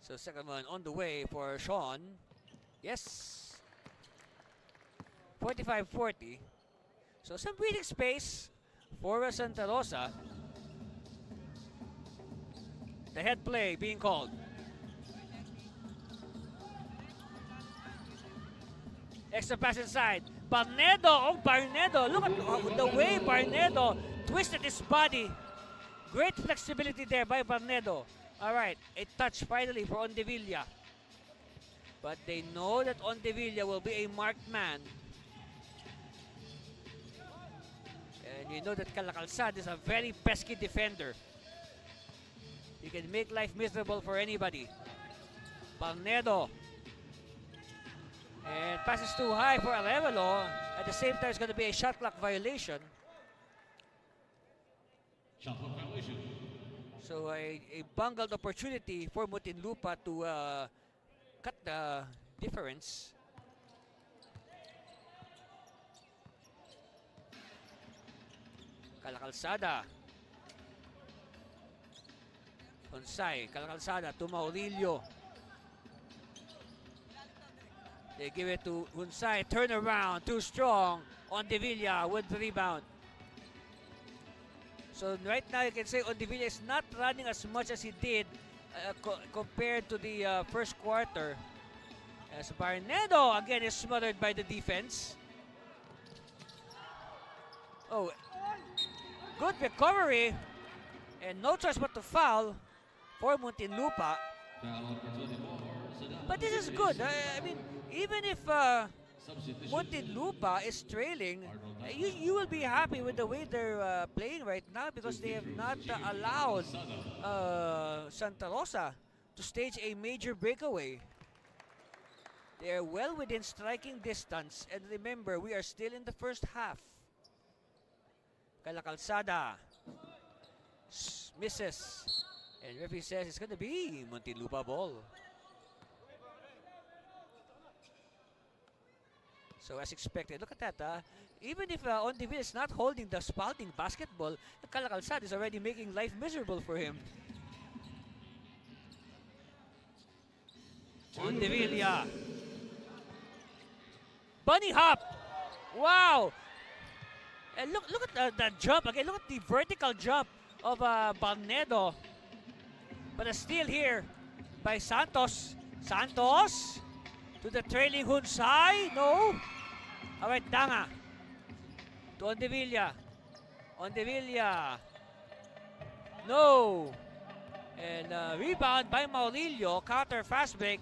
So second one on the way for Sean. Yes. 45-40. So some breathing space for Santa Rosa. The head play being called. Extra pass inside. Barnedo. Oh, Barnedo. Look at the way Barnedo twisted his body. Great flexibility there by Barnedo. All right, a touch finally for Ondevilla. But they know that Ondevilla will be a marked man. And you know that Calacalzada is a very pesky defender. He can make life miserable for anybody. Barnedo. And passes too high for Arevalo. At the same time, it's going to be a shot clock violation. Shot clock violation. So a bungled opportunity for Muntinlupa to cut the difference. Calacalzada. Onsay. Calacalzada to Maurilio. They give it to Hunsay. Turn around. Too strong. Ondevilla with the rebound. So right now you can say Ondevilla is not running as much as he did compared to the first quarter. As Barnedo again is smothered by the defense. Oh, good recovery. And no choice but to foul for Muntinlupa. But this is good. I mean, even if Muntinlupa is trailing, you will be happy with the way they're playing right now because they have not allowed Santa Rosa to stage a major breakaway. They are well within striking distance. And remember, we are still in the first half. Calacalzada misses. And referee says it's going to be Muntinlupa ball. So as expected, look at that. Even if Ondevilla is not holding the Spalding basketball, the Calacalzada is already making life miserable for him. Ondevilla. Bunny hop. Wow. And look at the jump again. Look at the vertical jump of Balnedo. But a steal here by Santos. Santos to the trailing Hunsai. No. All right, Danga to Ondevilla. Ondevilla. No. And rebound by Maurilio. Counter fast break.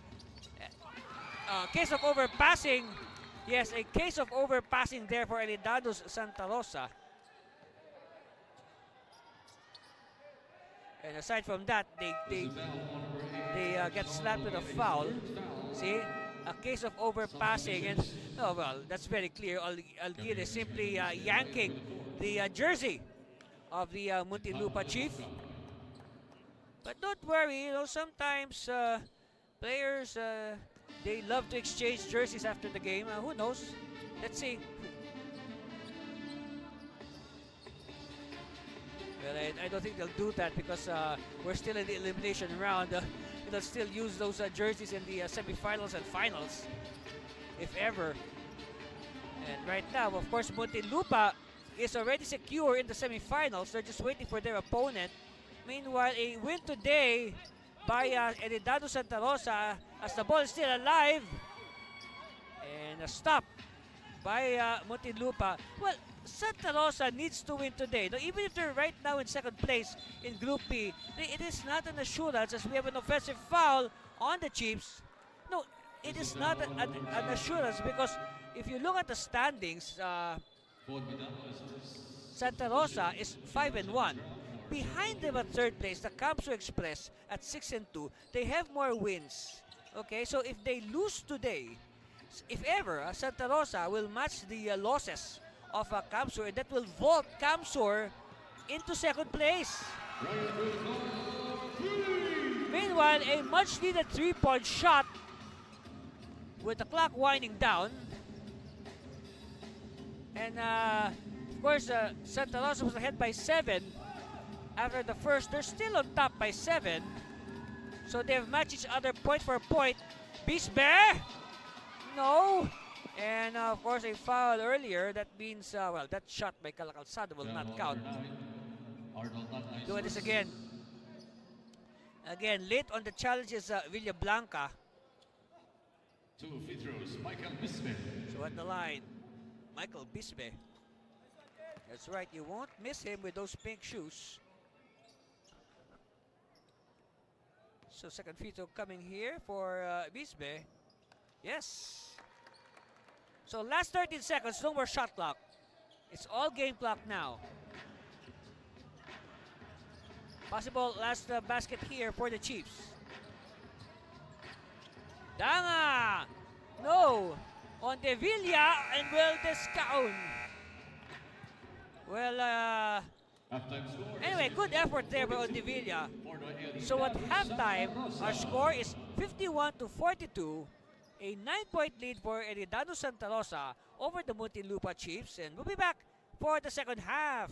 Case of overpassing. Yes, a case of overpassing there for Eridanus Santa Rosa. And aside from that, they get slapped with a foul. See, a case of overpassing, and oh well, that's very clear. Alguin is simply yanking the jersey of the Muntinlupa Chief. But don't worry, you know, sometimes players they love to exchange jerseys after the game. Who knows? Let's see. Well, I don't think they'll do that because we're still in the elimination round. They'll still use those jerseys in the semifinals and finals, if ever. And right now, of course, Muntinlupa is already secure in the semifinals. They're just waiting for their opponent. Meanwhile, a win today by Eridanus Santa Rosa as the ball is still alive. And a stop by Muntinlupa. Well, Santa Rosa needs to win today. Now, even if they're right now in second place in Group B, it is not an assurance as we have an offensive foul on the Chiefs. No, it is not an assurance because if you look at the standings, Santa Rosa is 5-1. Behind them at third place, the Kamsu Express at 6-2. They have more wins. Okay, so if they lose today, if ever, Santa Rosa will match the losses of Kamsur, and that will vault Kamsur into second place. Meanwhile, a much needed 3-point shot with the clock winding down. And of course, Santa Rosa was ahead by 7. After the first, they're still on top by 7. So they have matched each other point for point. Bisbe! No! And of course, a foul earlier. That means, well, that shot by Calacalzado will not count. Doing this again. Again, late on the challenge is Villablanca. 2 free throws, Michael Bisbe. So at the line, Michael Bisbe. That's right, you won't miss him with those pink shoes. So second free throw coming here for Bisbe. Yes. So last 13 seconds, no more shot clock. It's all game clock now. Possible last basket here for the Chiefs. Danga! No! On De Villa and will discount. Well, anyway, good effort there by Ondevilla. So at halftime, our score is 51-42. A 9-point lead for Eridanus Santa Rosa over the Muntinlupa Chiefs. And we'll be back for the second half.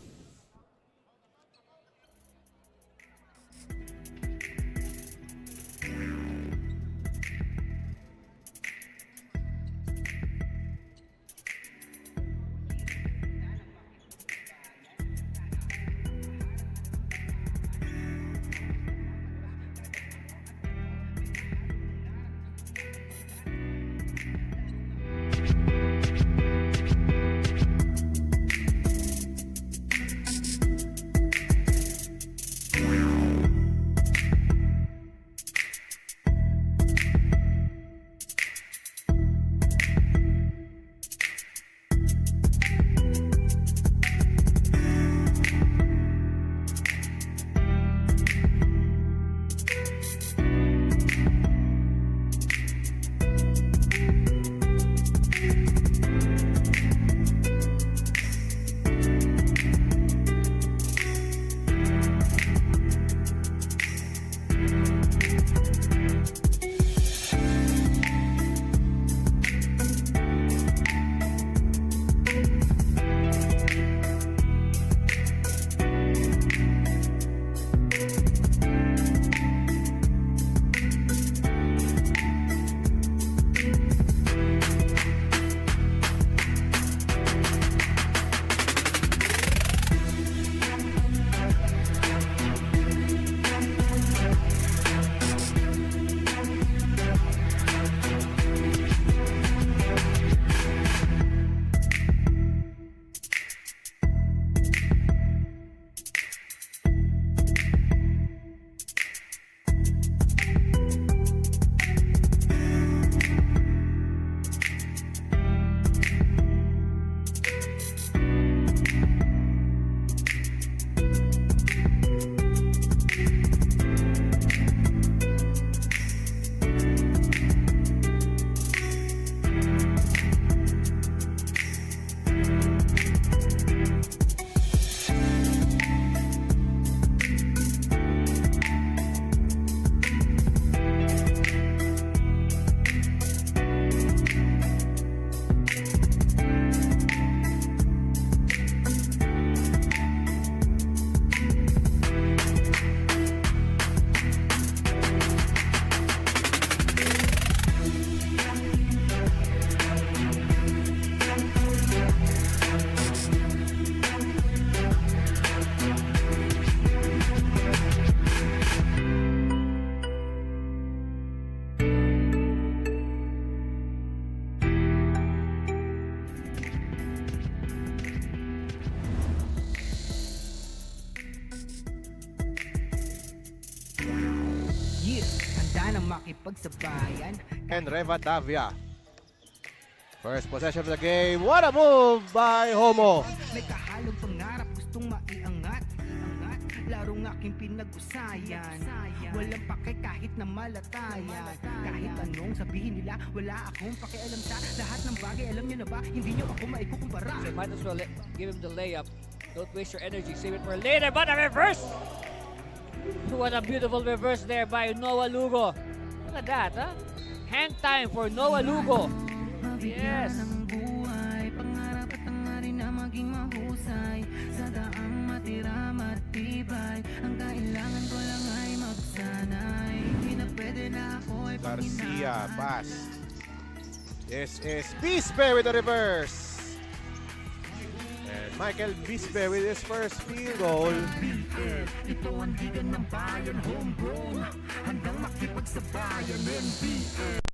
makipagsabayan. And Revadavia. First possession of the game. What a move by Homo. May kahalong pangarap, gustong maiangat. Larong aking pinag-usayan. Walang pake kahit na malatayan. Kahit anong sabihin nila, wala akong pakialam sa lahat ng bagay. Alam nyo na ba, hindi nyo ako maikukumpara. So might as well give him the layup. Don't waste your energy, save it for later. But a reverse! What a beautiful reverse there by Noah Lugo. Look at that, huh? Hang time for Noah Lugo. Yes. Ng buhay, pangarap at hangarin na maging mahusay. Sa daang matira matibay, ang kailangan ko lang ay magsanay. Hindi na pwede na ako ay Garcia pass. This is Bisbe with the reverse. And Michael Bisbe with his first field goal. Ito ang higan ng bayan, homegrown. Handang makipagsabayan, NBL.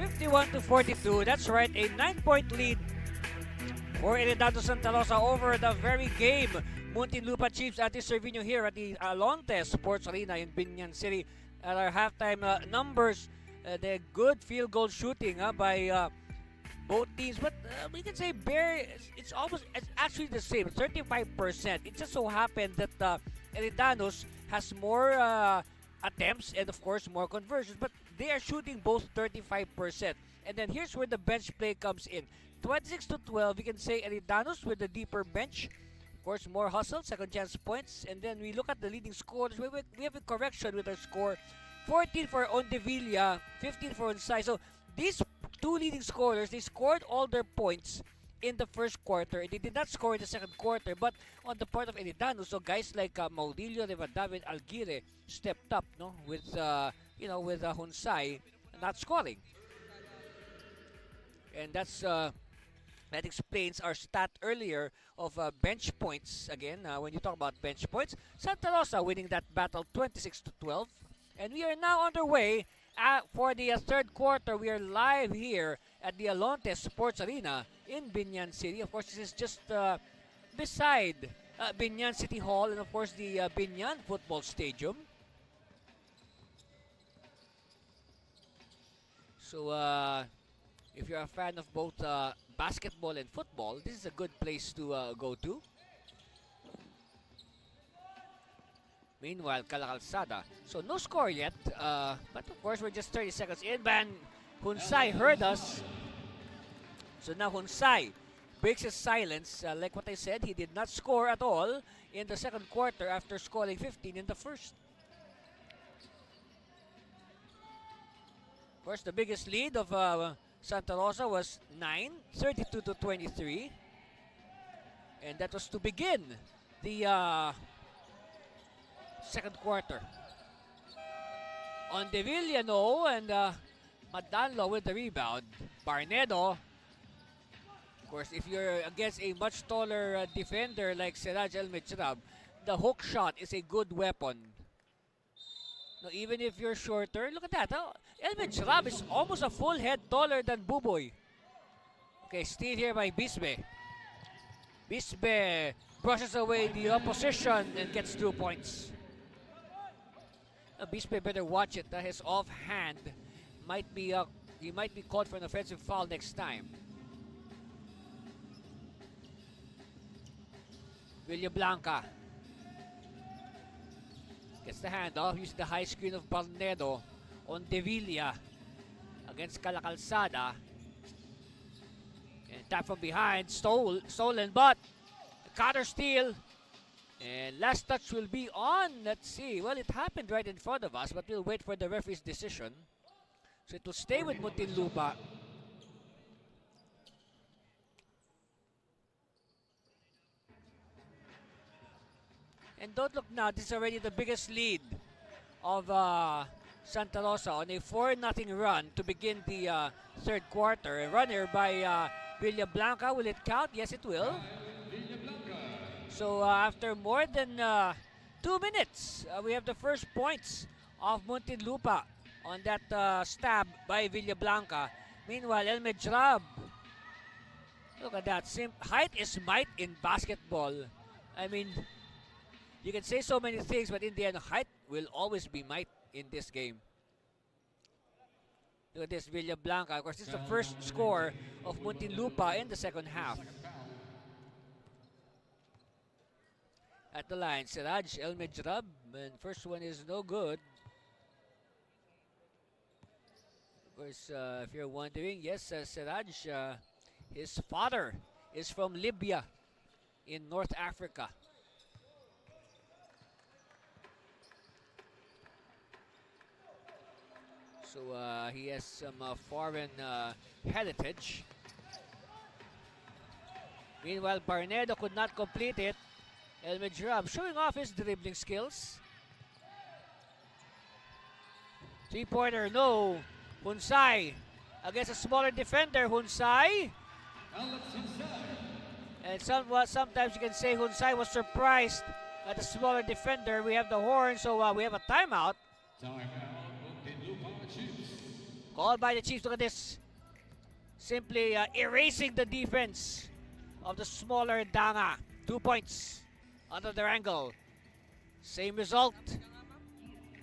51-42. That's right, a 9-point lead for Eridanus Santa Rosa over the very game. Muntinlupa Chiefs at the Cervino here at the Alonte Sports Arena in Binyan City. At our halftime numbers, the good field goal shooting by both teams, but we can say it's actually the same, 35%. It just so happened that Eridanus has more attempts and of course more conversions, but they are shooting both 35%. And then here's where the bench play comes in. 26-12, we can say Eridanus with the deeper bench. Of course, more hustle, second chance points. And then we look at the leading scorers. We have a correction with our score. 14 for Ondevilla, 15 for Onsai. So these two leading scorers, they scored all their points in the first quarter. They did not score in the second quarter, but on the part of Eridanus, so guys like Maudilio, Rivadavid, Alguire stepped up, no, with with Honsai not scoring, and that explains our stat earlier of bench points. Again, when you talk about bench points, Santa Rosa winning that battle 26-12, and we are now underway for the third quarter. We are live here at the Alonte Sports Arena in Binyan City. Of course, this is just beside Binyan City Hall and of course the Binyan Football Stadium. So if you're a fan of both basketball and football, this is a good place to go to. Meanwhile, Calacalzada. So no score yet, but of course we're just 30 seconds in. Ban Honsai heard us. So now Honsai breaks his silence. Like what I said, he did not score at all in the second quarter after scoring 15 in the first. Of course, the biggest lead of Santa Rosa was 9, 32-23. And that was to begin the second quarter. On Devilla, no, and Madanlo with the rebound. Barnedo. Of course, if you're against a much taller defender like Siraj El Michrab, the hook shot is a good weapon. No, even if you're shorter, look at that. Oh, El Michrab is almost a full head taller than Buboy. Okay, steal here by Bisbe. Bisbe brushes away the opposition and gets 2 points. Bisbe better watch it. His offhand might be he might be called for an offensive foul next time. Villablanca gets the handoff using the high screen of Barnedo on Devilla against Calacalzada. And tap from behind, stolen, but counter steal. And last touch will be on, let's see. Well, it happened right in front of us, but we'll wait for the referee's decision. So it will stay with Muntinlupa. And don't look now, this is already the biggest lead of Santa Rosa on a 4-0 run to begin the third quarter. A runner by Villablanca, will it count? Yes, it will. So after more than 2 minutes, we have the first points of Muntinlupa on that stab by Villablanca. Meanwhile, El Mejrab, look at that. Height is might in basketball. I mean, you can say so many things, but in the end, height will always be might in this game. Look at this, Villablanca. Of course, this is the first score of Muntinlupa in the second half. At the line, Siraj El Mejrab, and first one is no good. Of course, if you're wondering, yes, Siraj, his father is from Libya in North Africa. So he has some foreign heritage. Meanwhile, Barnedo could not complete it. El Mejrab showing off his dribbling skills. 3-pointer, no. Honsai against a smaller defender, Honsai. And sometimes you can say Honsai was surprised at the smaller defender. We have the horn, so we have a timeout. Called by the Chiefs. Look at this. Simply erasing the defense of the smaller Danga. 2 points under their angle. Same result.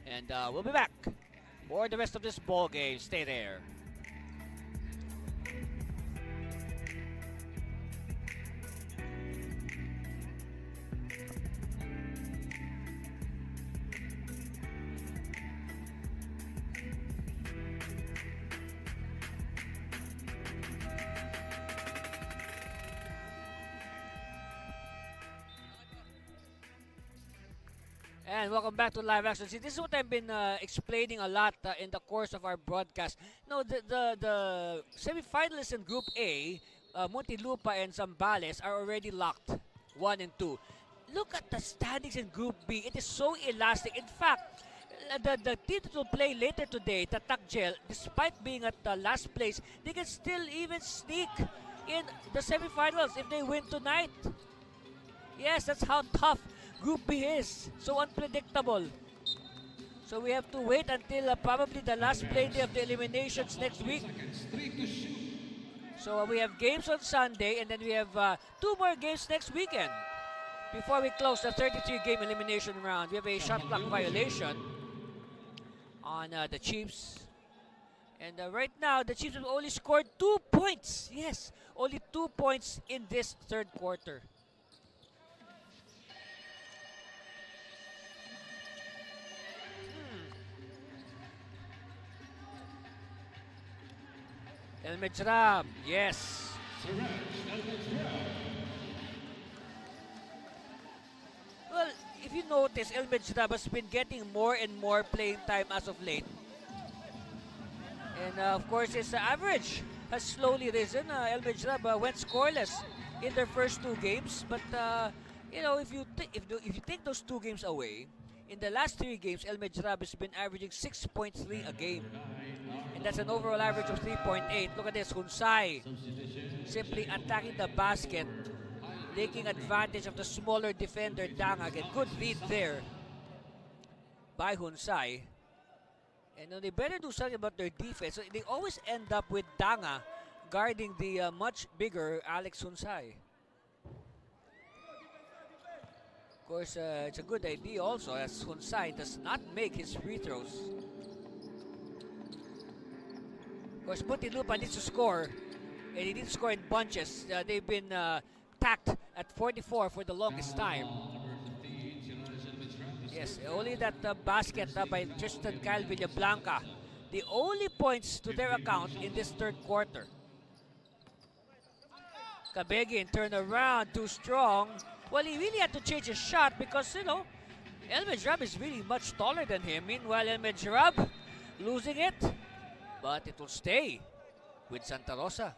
And we'll be back for the rest of this ball game. Stay there. And welcome back to Live Action. See, this is what I've been explaining a lot in the course of our broadcast. No, the semi-finalists in Group A, Muntinlupa and Zambales, are already locked, 1 and 2. Look at the standings in Group B. It is so elastic. In fact, the team that will play later today, Tatakgel, despite being at the last place, they can still even sneak in the semi-finals if they win tonight. Yes, that's how tough Group B is. So unpredictable. So we have to wait until probably the last play day of the eliminations next week. So we have games on Sunday, and then we have 2 more games next weekend. Before we close the 33-game elimination round, we have a shot clock violation on the Chiefs. And right now, the Chiefs have only scored 2 points. Yes, only 2 points in this third quarter. El Mejrab, yes. Well, if you notice, El Mejrab has been getting more and more playing time as of late. And of course, his average has slowly risen. El Mejrab went scoreless in their first 2 games. But, you know, if you take those 2 games away, in the last 3 games, El Mejrab has been averaging 6.3 a game. And that's an overall average of 3.8. Look at this, Hunsai simply attacking the basket, taking advantage of the smaller defender, Danga. Again, good lead there by Hunsai. And they better do something about their defense. So they always end up with Danga guarding the much bigger Alex Hunsai. Of course, it's a good idea also, as Hunsai does not make his free throws. Of course, Muntinlupa needs to score, and he needs to score in bunches. They've been tacked at 44 for the longest time. Yes, only that basket by Tristan Kyle Villablanca. The only points to their account in this third quarter. Kabegin turn around, too strong. Well, he really had to change his shot because, you know, El Mejrab is really much taller than him. Meanwhile, El Mejrab losing it. But it will stay with Santa Rosa.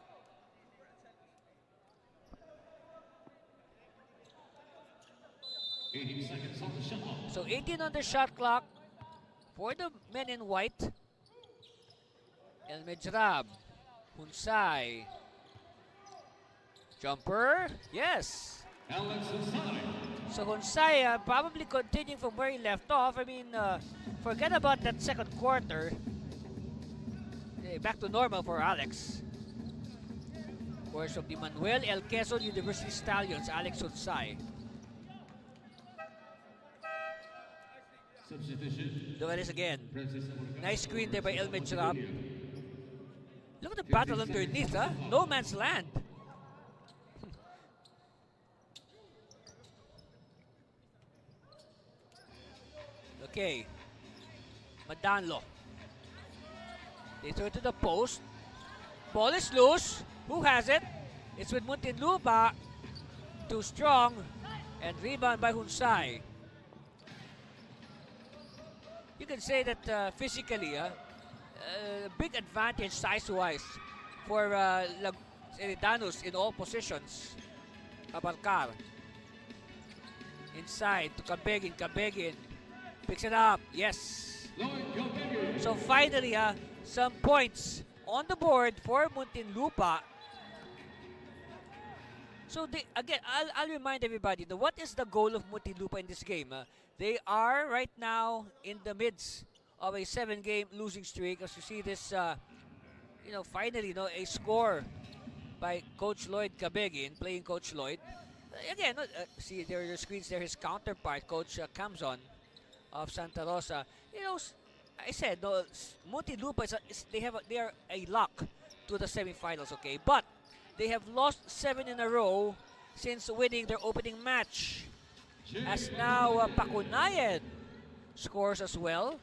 So 18 on the shot clock for the men in white. El Mejrab, Hunsai, jumper, yes. So Hunsai probably continuing from where he left off. I mean, forget about that second quarter. Back to normal for Alex. Of course, from the Manuel L. Quezon University Stallions, Alex Hunsai. Look at this again. Nice screen there by El Mejrab. Look at the battle underneath, huh? No man's land. Okay. Madanlo. They throw it to the post. Ball is loose. Who has it? It's with Muntinlupa. Too strong. And rebound by Hunsai. You can say that physically, big advantage size-wise for Eridanus in all positions. Abarcar. Inside to Kabegin. Kabegin picks it up. Yes. So finally, some points on the board for Muntinlupa. So again, I'll remind everybody, what is the goal of Muntinlupa in this game? They are right now in the midst of a 7-game losing streak. As you see this finally, a score by Coach Lloyd Cabegin, playing Coach Lloyd. Again, see there are your screens there, his counterpart, Coach Camzon of Santa Rosa. I said, no, Muntinlupa they are a lock to the semifinals, okay? But they have lost 7 in a row since winning their opening match. As now Pakunayan scores as well.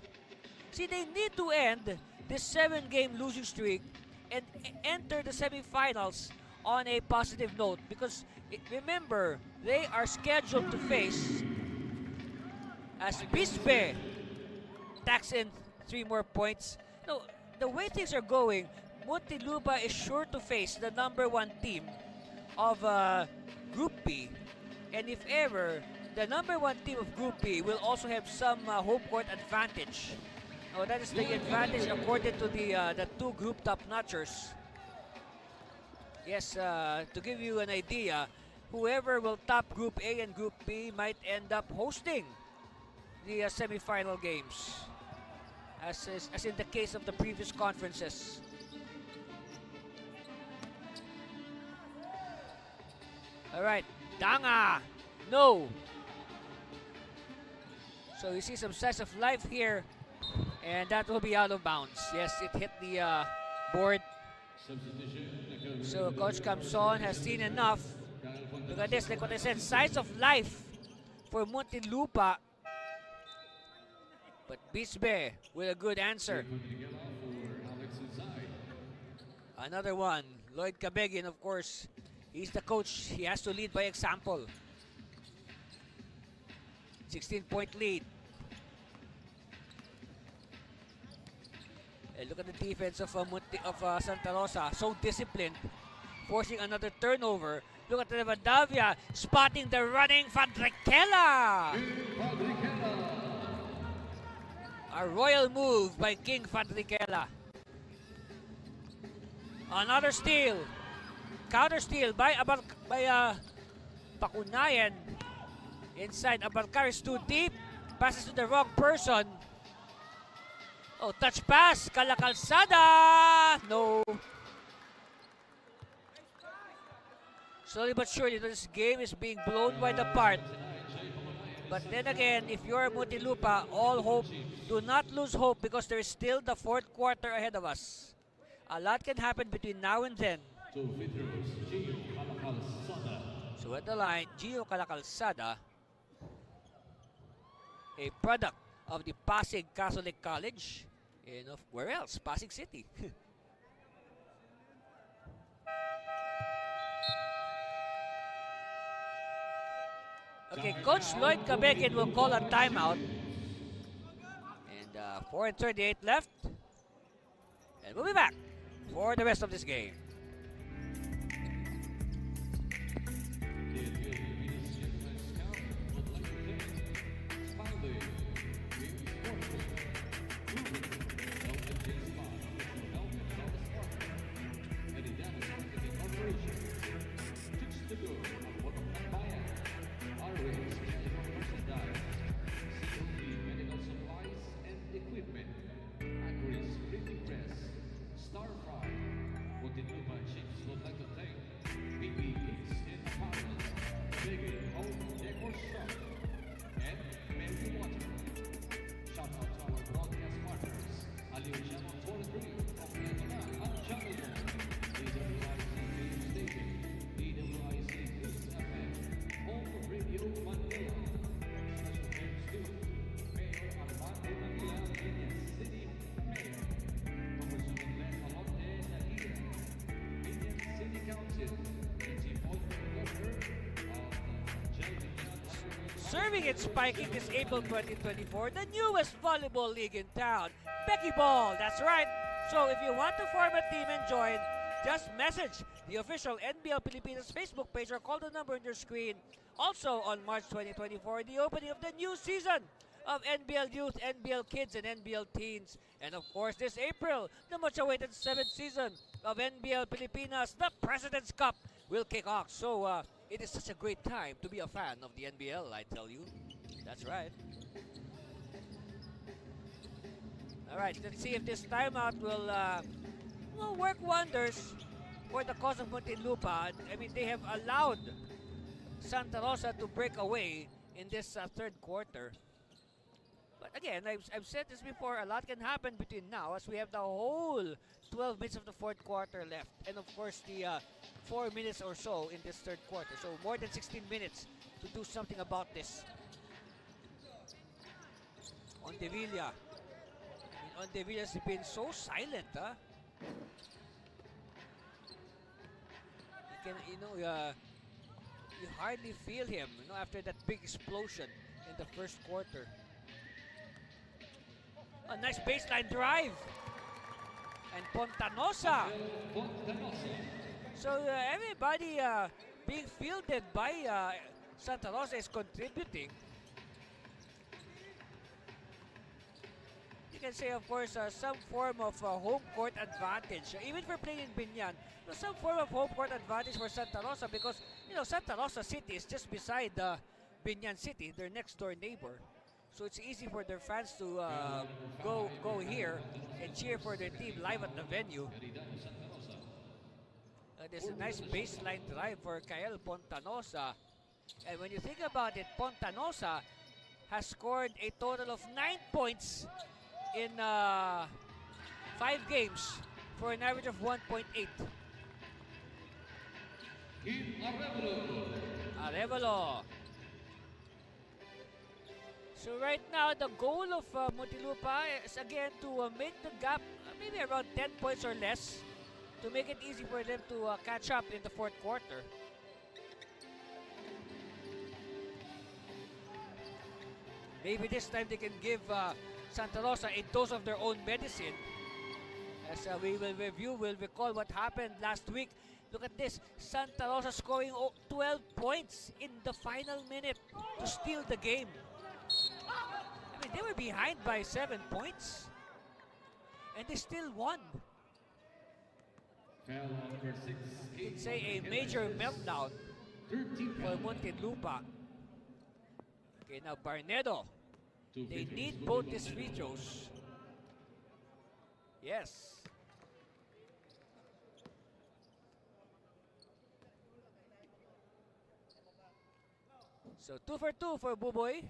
See, they need to end this 7-game losing streak and enter the semifinals on a positive note, because remember, they are scheduled to face, as Bisbe tacks in 3 more points. No, the way things are going, Muntinlupa is sure to face the number 1 team of Group B, and if ever, the number 1 team of Group B will also have some home court advantage. Oh, that is the advantage according to the 2 group top-notchers. Yes, to give you an idea, whoever will top Group A and Group B might end up hosting the semi-final games, as in the case of the previous conferences. All right, Danga, no. So you see some signs of life here, and that will be out of bounds. Yes, it hit the board. So Coach Camzon has seen enough. Look at this, like what I said, signs of life for Muntinlupa. But Bisbe with a good answer. Another one, Lloyd Cabegin, of course. He's the coach. He has to lead by example. 16-point lead. And look at the defense of Santa Rosa. So disciplined. Forcing another turnover. Look at Rivadavia spotting the running Fadriquela. A royal move by King Fadriquela. Another steal. Counter steal by Pakunayan. Inside, Abarcar is too deep. Passes to the wrong person. Oh, touch pass. Calzada. No. Slowly but surely, this game is being blown wide apart. But then again, if you're Muntinlupa, all hope, do not lose hope, because there is still the 4th quarter ahead of us. A lot can happen between now and then. So at the line, Gio Calzada, a product of the Pasig Catholic College, and of where else? Pasig City. Okay, Coach Lloyd Cabegin will call a timeout. And 4:38 left. And we'll be back for the rest of this game. Serving and spiking this April 2024, the newest volleyball league in town, Becky Ball, that's right. So if you want to form a team and join, just message the official NBL Pilipinas Facebook page or call the number on your screen. Also on March 2024, the opening of the new season of NBL Youth, NBL Kids, and NBL Teens. And of course, this April, the much-awaited 7th season of NBL Pilipinas, the President's Cup, will kick off. So it is such a great time to be a fan of the NBL, I tell you. That's right. All right, let's see if this timeout will work wonders for the cause of Muntinlupa. I mean, they have allowed Santa Rosa to break away in this third quarter. But again, I've said this before, a lot can happen between now as we have the whole 12 minutes of the fourth quarter left. And of course, the 4 minutes or so in this third quarter. So more than 16 minutes to do something about this. Ondevilla. Ondevilla's been so silent, huh? You hardly feel him, after that big explosion in the first quarter. A nice baseline drive. And Pontanosa. So everybody being fielded by Santa Rosa is contributing. You can say, of course, some form of home court advantage. Even for playing in Binyan, some form of home court advantage for Santa Rosa because, Santa Rosa City is just beside Binyan City, their next door neighbor. So it's easy for their fans to go here and cheer for their team live at the venue. There's a nice baseline drive for Kael Pontanosa. And when you think about it, Pontanosa has scored a total of 9 points in 5 games for an average of 1.8. Arevalo. So right now, the goal of Muntinlupa is again to make the gap maybe around 10 points or less to make it easy for them to catch up in the fourth quarter. Maybe this time they can give Santa Rosa a dose of their own medicine. As we will review, we'll recall what happened last week. Look at this, Santa Rosa scoring 12 points in the final minute to steal the game. I mean, they were behind by 7 points, and they still won. It's a major meltdown for Muntinlupa. Okay, now Barnedo. They need both these free throws. Yes. So 2 for 2 for Buboy.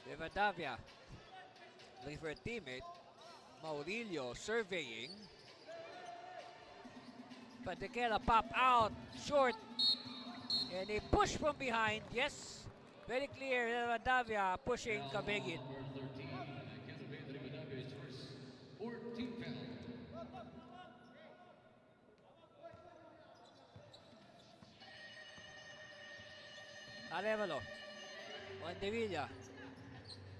Rivadavia looking for a teammate. Maurilio surveying. Patequera pop out short. And a push from behind. Yes. Very clear. Rivadavia pushing Cabegin. Arevalo. Ondevilla.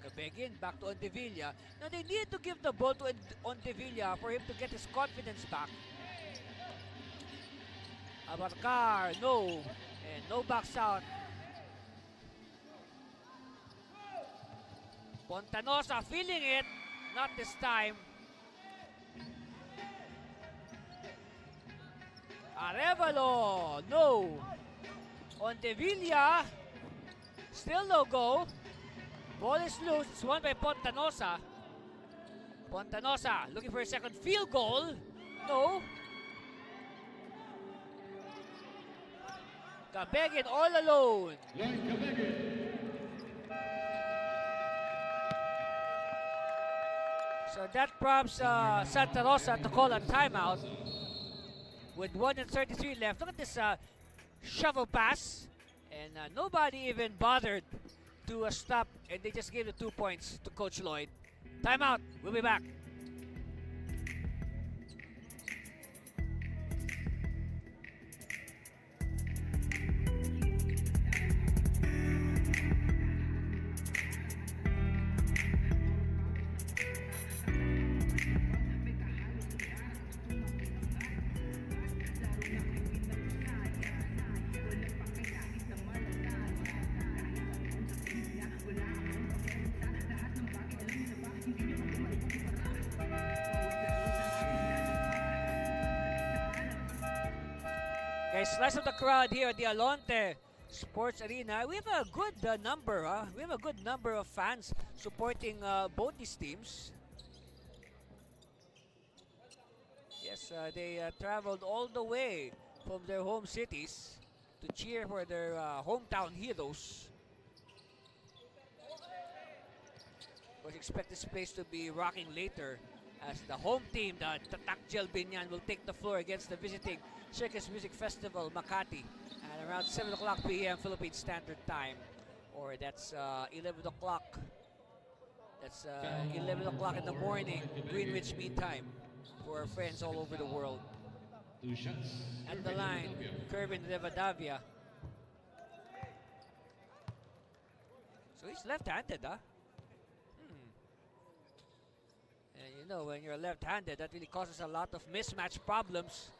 Cabegin back to Ondevilla. Now they need to give the ball to Ondevilla for him to get his confidence back. Abarcar, no. And no backs out. Pontanosa feeling it. Not this time. Arevalo, no. Ondevilla, still no go. Ball is loose. It's won by Pontanosa. Pontanosa looking for a second field goal. No. Cabegin all alone. So that prompts Santa Rosa to call a timeout with 1:33 left. Look at this shovel pass. And nobody even bothered to stop, and they just gave the 2 points to Coach Lloyd. Timeout. We'll be back. Okay, slice of the crowd here at the Alonte Sports Arena. We have a good number, we have a good number of fans supporting both these teams. Yes, they traveled all the way from their home cities to cheer for their hometown heroes. Of course, expect this place to be rocking later as the home team, the Tatakjel Binyan, will take the floor against the visiting Circus Music Festival Makati at around 7 o'clock p.m. Philippine Standard Time. Or that's 11 o'clock. That's 11 o'clock in the morning, Greenwich Mean Time, for our friends all over the world. At the line, Kervin Rivadavia. So he's left-handed, huh? And you know, when you're left-handed, that really causes a lot of mismatch problems.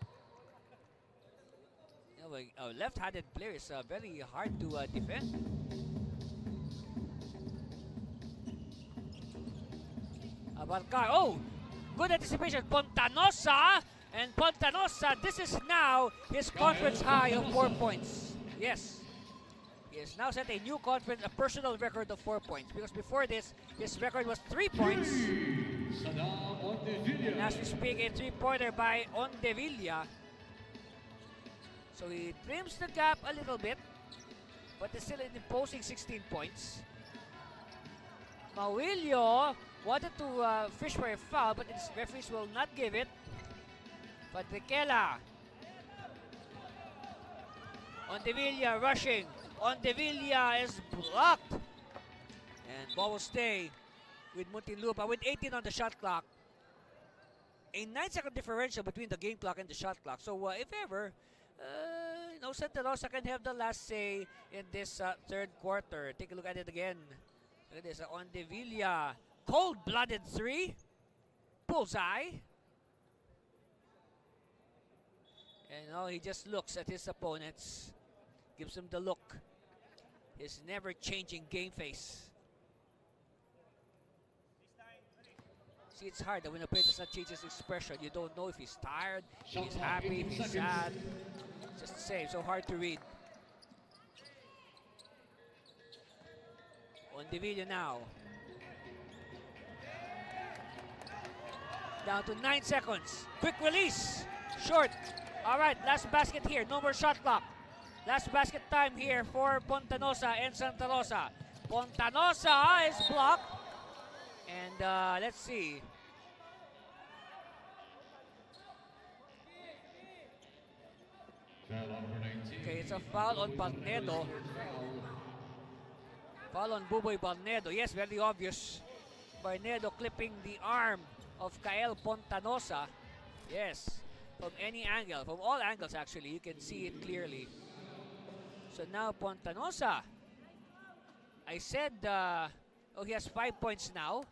You know, a left-handed player is very hard to defend. Abarcar, oh! Good anticipation, Pontanosa! And Pontanosa, this is now his conference high of 4 points. Yes. He has now set a new conference, a personal record of 4 points. Because before this, his record was 3 points. And as we speak, a three-pointer by Ondevilla. So he trims the gap a little bit, but is still imposing 16 points. Mauilio wanted to fish for a foul, but his referees will not give it. Patriquela. Ondevilla rushing. Ondevilla is blocked. And ball will stay with Muntinlupa with 18 on the shot clock. A 9-second differential between the game clock and the shot clock. So if ever, you know, Santa Rosa can have the last say in this third quarter. Take a look at it again. Look at this, Ondevilla. Cold-blooded three. Bullseye. And you know, he just looks at his opponents. Gives him the look. His never-changing game face. See, it's hard that when a player does not change his expression, you don't know if he's tired, if he's happy, if he's sad. It's just the same, so hard to read. Ondevilla now. Down to 9 seconds. Quick release. Short. All right, last basket here. No more shot clock. Last basket time here for Pontanosa and Santa Rosa. Pontanosa is blocked. And let's see. Okay, it's a foul on Barnedo. Foul on Buboy Barnedo. Yes, very obvious. Barnedo clipping the arm of Kael Pontanosa. Yes, from any angle, from all angles actually, you can see it clearly. So now Pontanosa. I said, oh, he has 5 points now.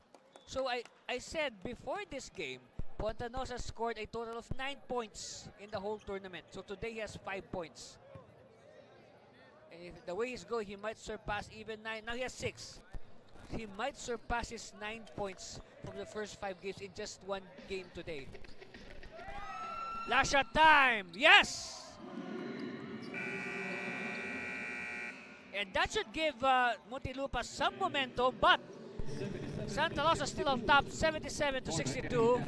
So I said before this game, Pontanosa scored a total of 9 points in the whole tournament. So today he has 5 points. And if the way he's going, he might surpass even 9. Now he has 6. He might surpass his 9 points from the first 5 games in just one game today. Last shot time. Yes! And that should give Muntinlupa some momentum, but Santa Rosa still on top, 77-62.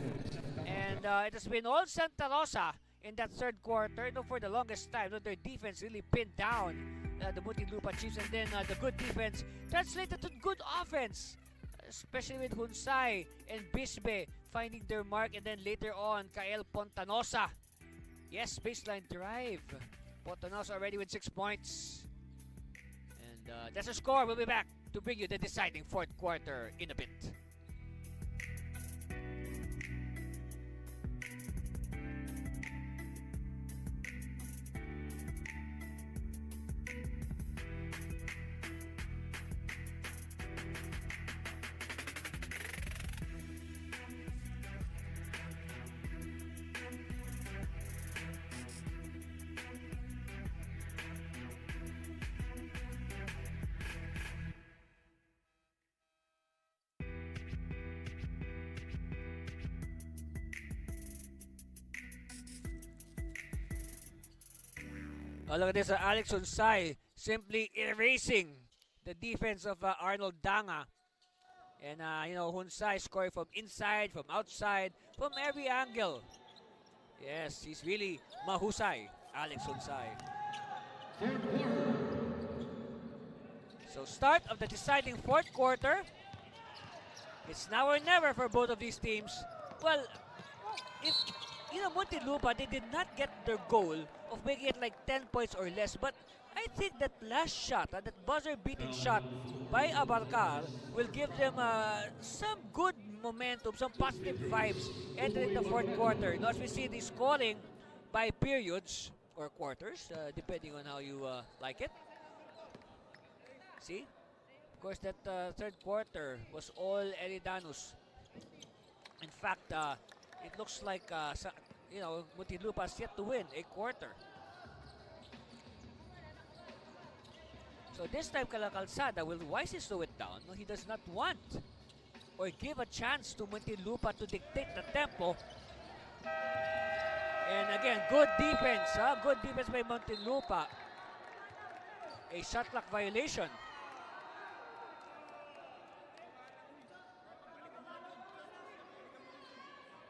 And it has been all Santa Rosa in that third quarter. You know, for the longest time, their defense really pinned down the Muntinlupa Chiefs. And then the good defense translated to good offense, especially with Hunsay and Bisbe finding their mark. And then later on, Kael Pontanosa. Yes, baseline drive. Pontanosa already with 6 points. And that's a score. We'll be back to bring you the deciding fourth quarter in a bit. Oh, look at this, Alex Hunsay simply erasing the defense of Arnold Danga. And, Hunsai scoring from inside, from outside, from every angle. Yes, he's really mahusay, Alex Hunsai. So start of the deciding fourth quarter. It's now or never for both of these teams. Well, if Muntinlupa, they did not get their goal of making it like 10 points or less, but I think that last shot, that buzzer-beating shot by Abarcar will give them some good momentum, some positive vibes entering the fourth quarter. As we see the scoring by periods or quarters, depending on how you like it. See? Of course, that third quarter was all Eridanus. In fact, it looks like Muntinlupa is yet to win a quarter. So this time Calzada will wisely slow it down. No, he does not want or give a chance to Muntinlupa to dictate the tempo. And again, good defense. Good defense by Muntinlupa. A shot clock violation.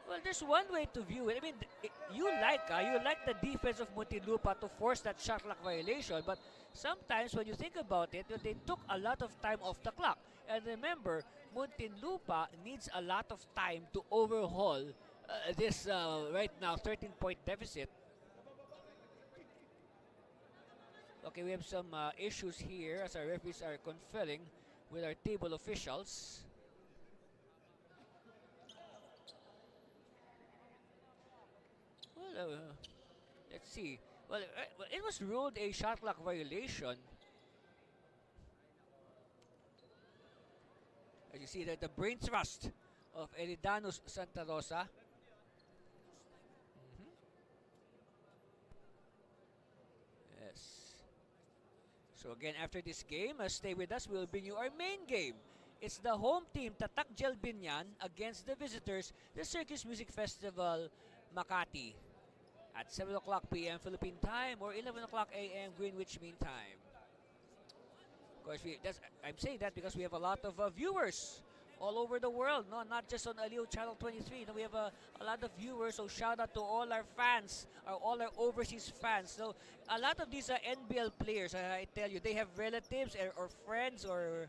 Well, there's one way to view it. I mean, you like the defense of Muntinlupa to force that shot clock violation, but sometimes when you think about it, they took a lot of time off the clock. And remember, Muntinlupa needs a lot of time to overhaul this right now 13-point deficit. Okay, we have some issues here as our referees are conferring with our table officials. Well, let's see. Well, it was ruled a shot clock violation. As you see, the brain thrust of Eridanus Santa Rosa. Yes. So again, after this game, stay with us. We'll bring you our main game. It's the home team, Tatak Jelbinyan, against the visitors, the Circus Music Festival, Makati. At 7 o'clock p.m. Philippine time or 11 o'clock a.m. Greenwich Mean Time. Of course, I'm saying that because we have a lot of viewers all over the world, no, not just on Aliw Channel 23. No, we have a lot of viewers, so shout out to all our fans, all our overseas fans. So a lot of these NBL players, I tell you, they have relatives or friends or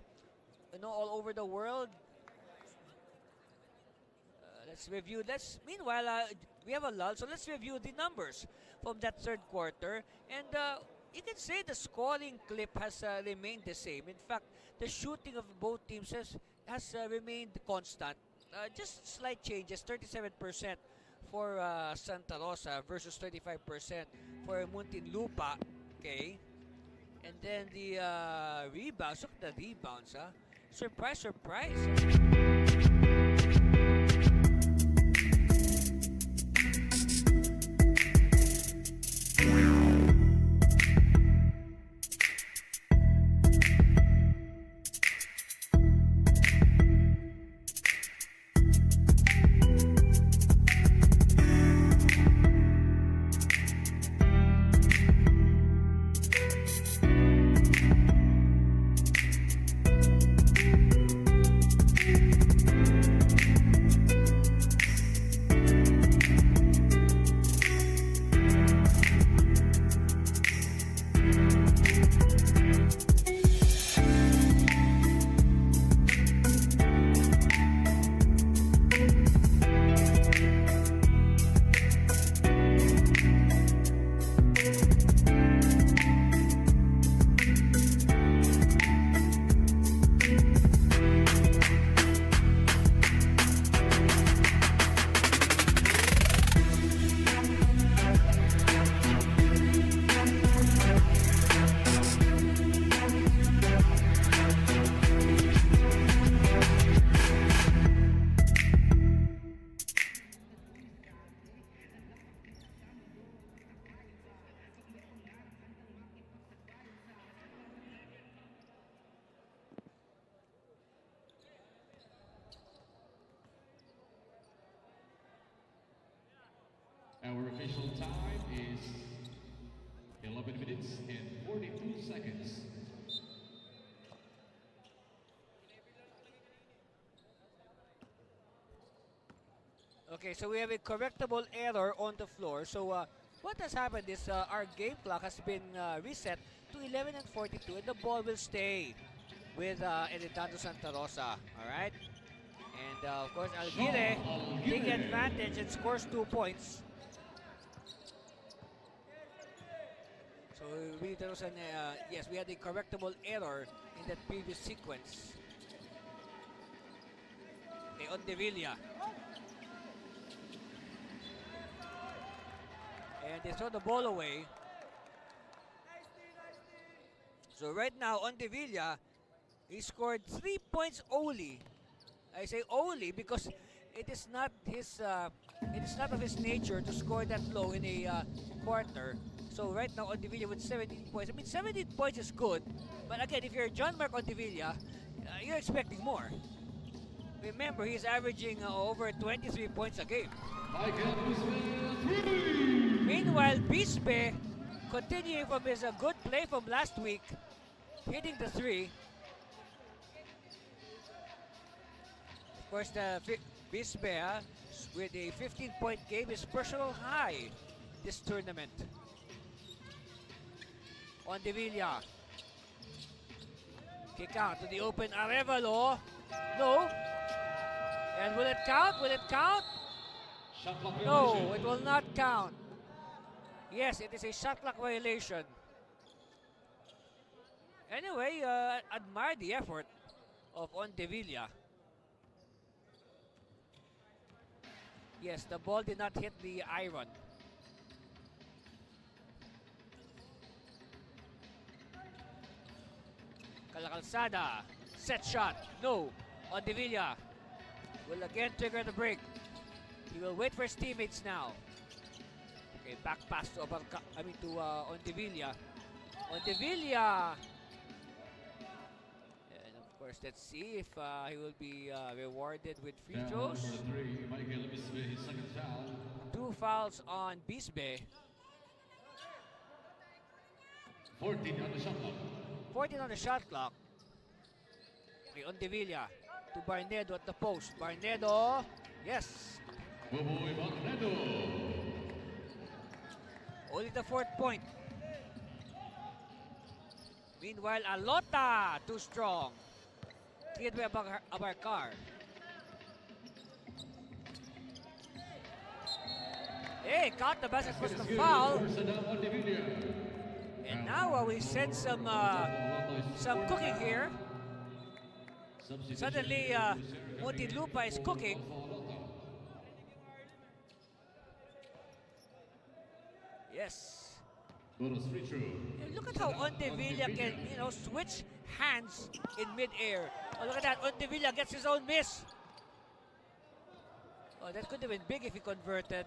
all over the world. Let's review. Meanwhile, we have a lull, so let's review the numbers from that third quarter. And you can say the scoring clip has remained the same. In fact, the shooting of both teams has remained constant. Just slight changes, 37% for Santa Rosa versus 35% for Muntinlupa. Okay. And then the rebounds, look at the rebounds. Surprise, surprise. Our official time is 11 minutes and 42 seconds. Okay, so we have a correctable error on the floor. So what has happened is our game clock has been reset to 11 and 42, and the ball will stay with Eridanus Santa Rosa. All right, and of course Alguire take advantage and scores 2 points. So there was an yes, we had a correctable error in that previous sequence. Okay, on Devilla. And they throw the ball away. So right now on Devilla, he scored 3 points only. I say only because it is not of his nature to score that low in a quarter. So right now on Devilla with 17 points. I mean 17 points is good, but again, if you're John Mark on Devilla, you're expecting more. Remember, he's averaging over 23 points a game. Meanwhile, Bisbe, continuing from his good play from last week, hitting the 3. Of course, the Bisbe with a 15-point game is personal high this tournament. On Devilla. Kick out to the open Arevalo. No. And will it count? Will it count? No, it will not count. Yes, it is a shot clock violation. Anyway, admire the effort of Devilla. Yes, the ball did not hit the iron. Calzada, set shot, no. Devilla will again trigger the break. He will wait for his teammates now. Okay, back pass to Devilla. Devilla. And of course, let's see if he will be rewarded with free throws. Number 3, Michael Bisbe, his second foul. 2 fouls on Bisbe. 14 on the shot clock. 14 on the shot clock. Okay, Devilla to Barnedo at the post. Barnedo, yes. Boboy Barnedo. Only the 4th point. Meanwhile, Alota, too strong. Cleared by Abarcar. Hey, caught the basket for the foul. And now we sense some cooking here. Suddenly, Muntinlupa is cooking. Yes. Look at how Devilla can, switch hands in mid-air. Oh, look at that. Devilla gets his own miss. Oh, that could have been big if he converted.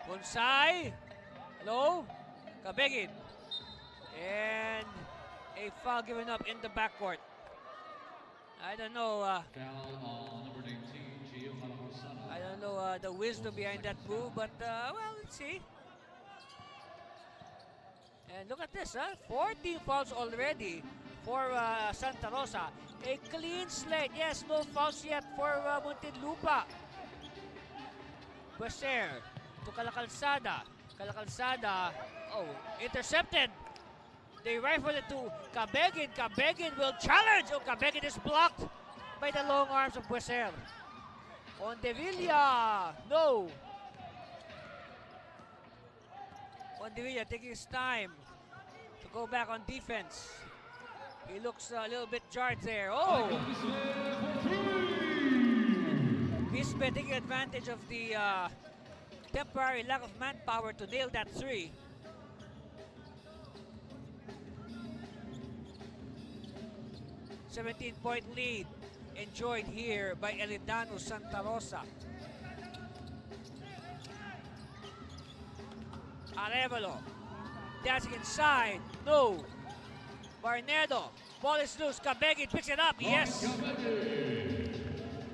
Bonsai. Hello. Kabegin. And a foul given up in the backcourt. I don't know. I don't know the wisdom behind that move, but well, let's see. And look at this, 14 fouls already for Santa Rosa. A clean slate. Yes, no fouls yet for Muntinlupa. Bueser to Calzada. Calzada, oh, intercepted. They rifle it to Kabegin. Kabegin will challenge. Oh, Kabegin is blocked by the long arms of Bueser. Devilla, no. Devilla taking his time to go back on defense. He looks a little bit jarred there. Oh! Bisbe taking advantage of the temporary lack of manpower to nail that 3. A 17-point lead enjoyed here by Eridanus Santa Rosa. Arevalo dancing inside. No. Barnedo. Ball is loose. Kabegin picks it up. Yes.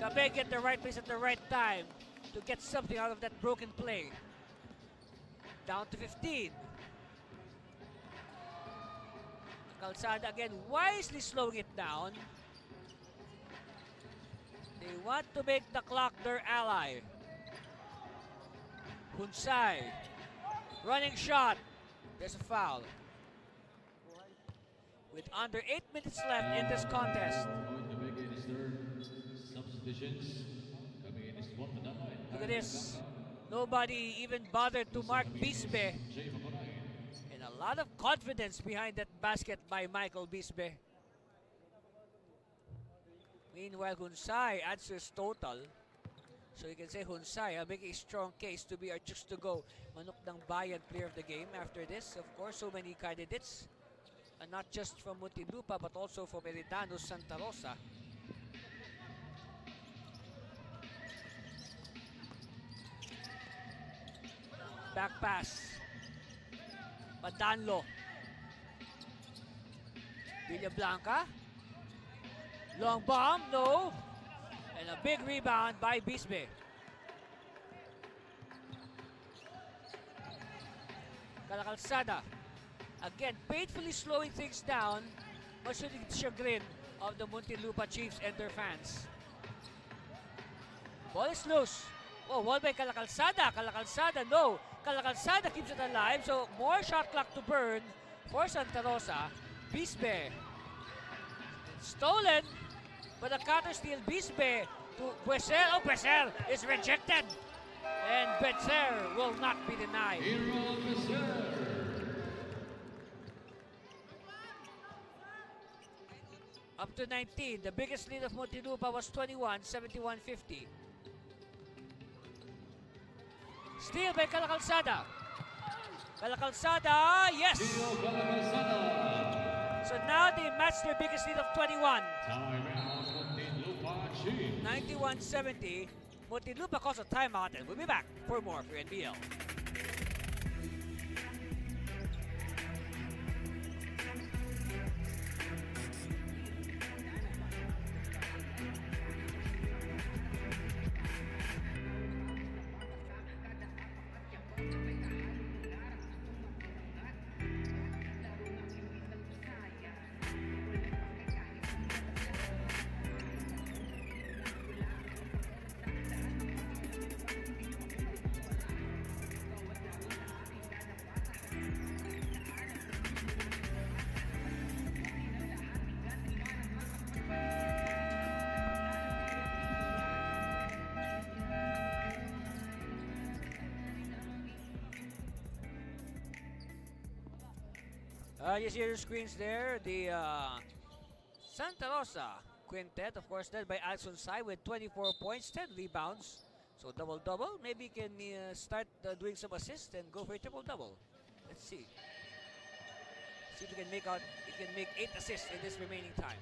Kabegin at the right place at the right time to get something out of that broken play. Down to 15. Calzada again wisely slowing it down. They want to make the clock their ally. Hunsai. Running shot. There's a foul. With under 8 minutes left in this contest. Going to make his third substitutions. Coming in is 1-9. Look at this. Nobody even bothered to mark Bisbe. And a lot of confidence behind that basket by Michael Bisbe. Meanwhile, Hunsai adds to his total. So you can say Hunsai making a strong case to be our choose to go Manok ng Bayan player of the game after this. Of course, so many candidates. And not just from Muntinlupa but also from Eridanus, Santa Rosa. Back pass. Padanlo. Villablanca. Long bomb, no. And a big rebound by Bisbe. Calzada. Again, painfully slowing things down, much to the chagrin of the Muntinlupa Chiefs and their fans. Ball is loose. Oh, wall by Calzada. Calzada, no. Calzada keeps it alive, so more shot clock to burn for Santa Rosa. Bisbe. Stolen, but a counter steal. Bisbe to Bueser. Oh, Bueser is rejected. And Bueser will not be denied. Up to 19, the biggest lead of Muntinlupa was 21, 71-50. Steal by Calzada. Calzada, yes! So now they match their biggest lead of 21. 91-70. Muntinlupa calls a timeout and we'll be back for more for NBL. You see your screens there, the Santa Rosa quintet, of course, led by Alson Sai with 24 points, 10 rebounds. So double-double. Maybe he can start doing some assists and go for a triple-double. Let's see. See if he can make 8 assists in this remaining time.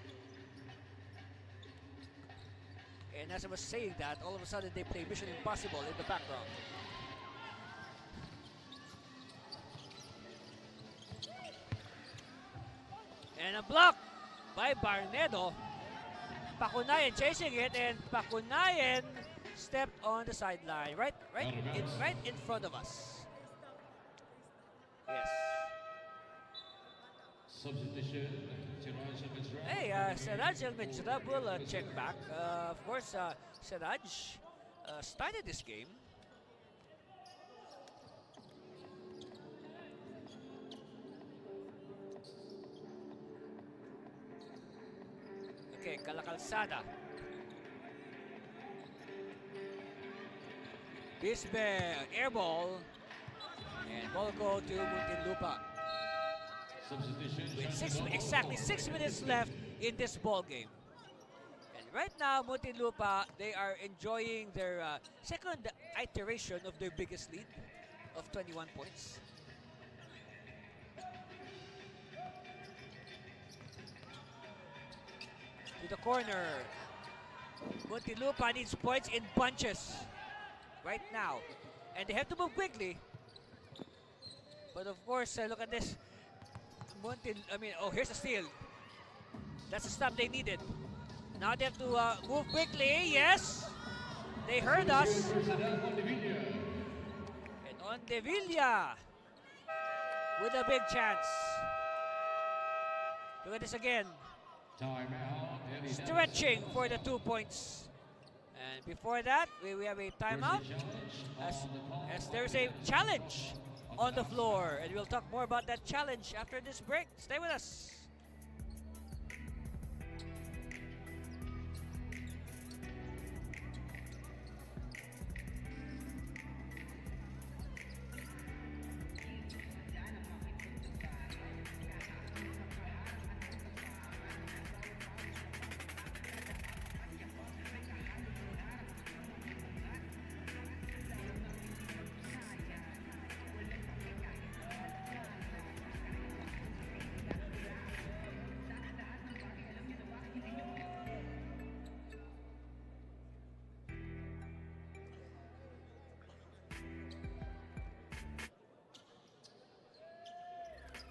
And as I was saying that, all of a sudden they play Mission Impossible in the background. And a block by Barnedo. Pacunayan chasing it, and Pacunayan stepped on the sideline, right in front of us. Yes. Substitution. Hey, Siraj El-Mijrab will check back. Of course, Siraj started this game. Okay, Calzada. Bisbe, air ball. And ball go to Muntinlupa. With exactly 6 minutes left in this ball game. And right now, Muntinlupa, they are enjoying their second iteration of their biggest lead of 21 points. To the corner. Muntinlupa needs points in bunches right now. And they have to move quickly. But of course, look at this. Here's a steal. That's the stop they needed. Now they have to move quickly. Yes! They heard us. And Ondevilla with a big chance. Look at this again. Timeout. Eridanus. Stretching for the 2 points. And before that, we have a timeout as there's a challenge on the floor. And we'll talk more about that challenge after this break. Stay with us.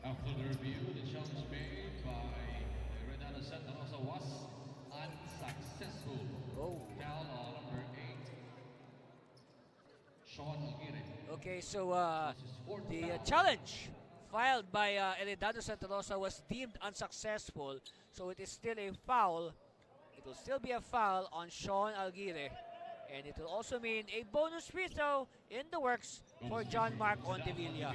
After the review, the challenge made by Eridanus and Rosa was unsuccessful. Oh. Foul on number 8, Sean Algire. Okay, so That's his fourth the foul. challenge filed by Eridanus Santa Rosa was deemed unsuccessful. So it is still a foul. It will still be a foul on Sean Algire. And it will also mean a bonus free throw in the works for John Mark Ondevilla.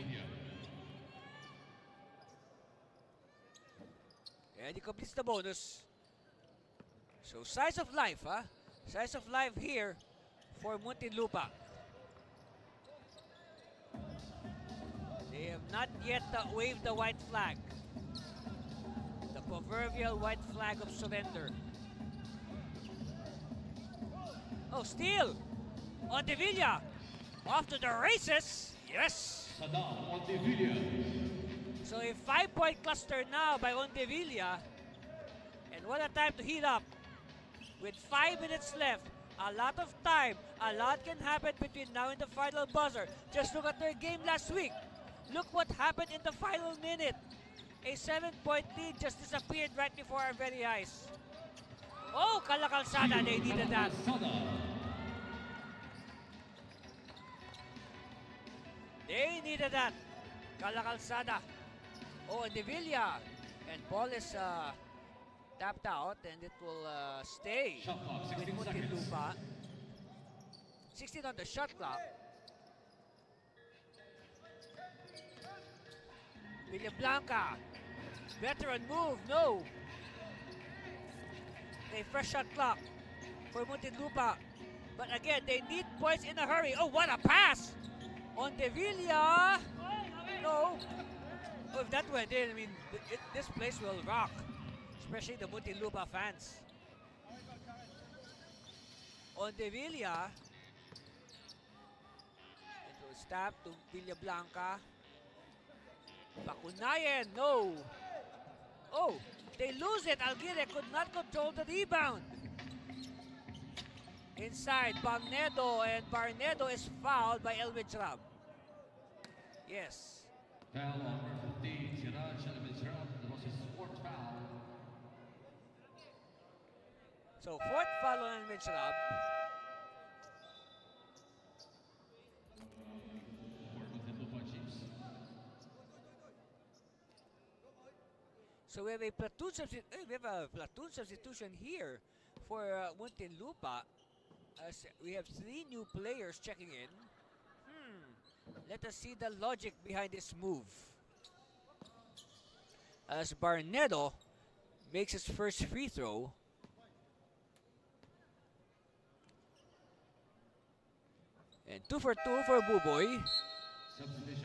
And he completes the bonus. So size of life, huh? Size of life here for Muntinlupa. They have not yet waved the white flag. The proverbial white flag of surrender. Oh, steal! Ondevilla off to the races. Yes! Saddam Ondevilla. So a 5-point cluster now by Ondevilla. And what a time to heat up. With 5 minutes left, a lot of time, a lot can happen between now and the final buzzer. Just look at their game last week. Look what happened in the final minute. A 7-point lead just disappeared right before our very eyes. Oh, Kalakalsada, they needed that. They needed that. Kalakalsada. Oh, and Ondevilla. And ball is tapped out and it will stay Shot clock, with 16 seconds. Muntinlupa. 16 on the shot clock. Villablanca. Veteran move. No. A fresh shot clock for Muntinlupa. But again, they need points in a hurry. Oh, what a pass! Ondevilla. No. Oh, if that went in, I mean, this place will rock. Especially the Muntinlupa fans. Ondevilla. It was tapped to Villablanca. Bakunayan, no. Oh, they lose it. Algire could not control the rebound. Inside, Barnedo, and Barnedo is fouled by Elmijrab. Yes. Foul on number 15, Siraj Elmijrab. That was his fourth foul. So, fourth foul on Elmijrab. For Muntinlupa Chiefs. So we have a platoon substitution here for Muntinlupa. As we have 3 new players checking in. Let us see the logic behind this move. As Barnedo makes his first free throw. And 2 for 2 for Buboy.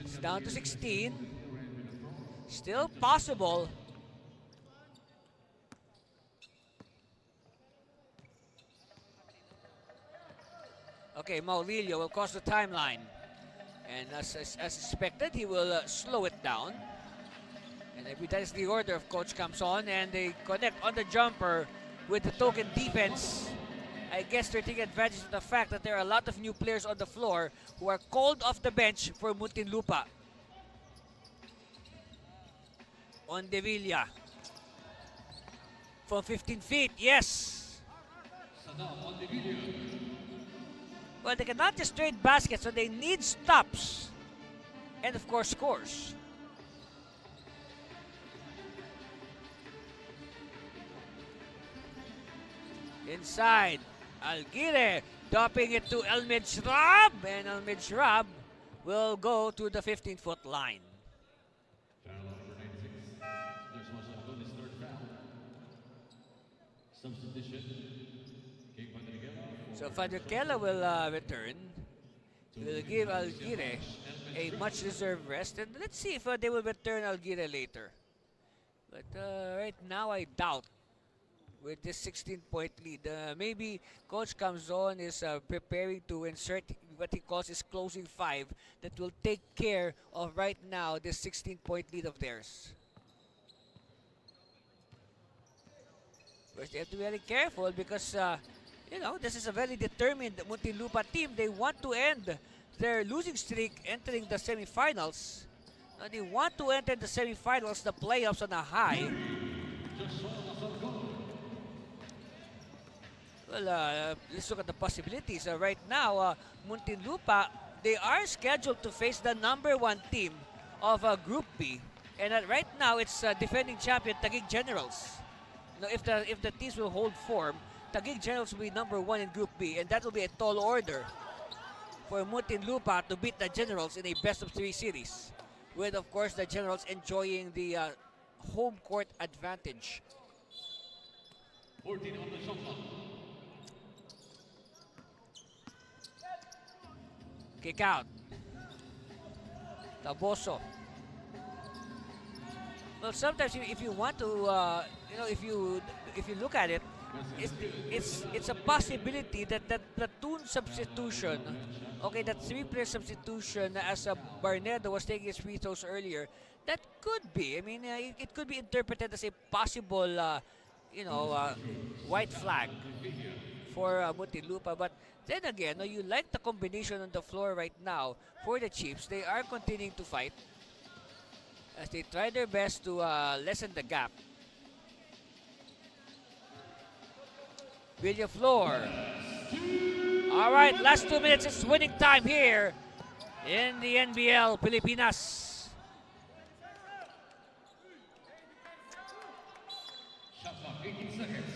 It's down to 16. Still possible. Okay, Maurilio will cross the timeline. And as expected, he will slow it down. And that is the order of Coach Camson. And they connect on the jumper with the token defense. I guess they're taking advantage of the fact that there are a lot of new players on the floor who are called off the bench for Muntinlupa. Ondevilla. From 15 feet, yes. Well, they cannot just trade baskets, so they need stops. And of course, scores. Inside, Alguire dropping it to Elmejrab, and Elmejrab will go to the 15-foot line. Foul number 96. This was Anthony's third foul. Substitution. King Fadrikela. So Fadrikela will return. He will give Alguire a much-deserved rest, and let's see if they will return Alguire later. But right now, I doubt with this 16-point lead. Maybe Coach Camzon is preparing to insert what he calls his closing five that will take care of right now this 16-point lead of theirs. But they have to be very careful because, you know, this is a very determined Muntinlupa team. They want to end their losing streak entering the semifinals. They want to enter the semifinals, the playoffs on a high. Well, let's look at the possibilities. Right now, Muntinlupa, they are scheduled to face the #1 team of Group B. And right now, it's defending champion Taguig Generals. Now, if the teams will hold form, Taguig Generals will be #1 in Group B. And that will be a tall order for Muntinlupa to beat the Generals in a best-of-3 series. With, of course, the Generals enjoying the home court advantage. 14 on the shot clock. Kick out. Taboso. Well, sometimes if you want to, you know, if you look at it, it's a possibility that that platoon substitution, okay, that 3-player substitution as Barnedo was taking his free throws earlier, that could be. I mean, it could be interpreted as a possible, you know, white flag for Muntinlupa. But then again, you like the combination on the floor right now for the Chiefs. They are continuing to fight as they try their best to lessen the gap. Villaflor. All right, last 2 minutes. It's winning time here in the NBL Pilipinas. Shot clock, 18 seconds.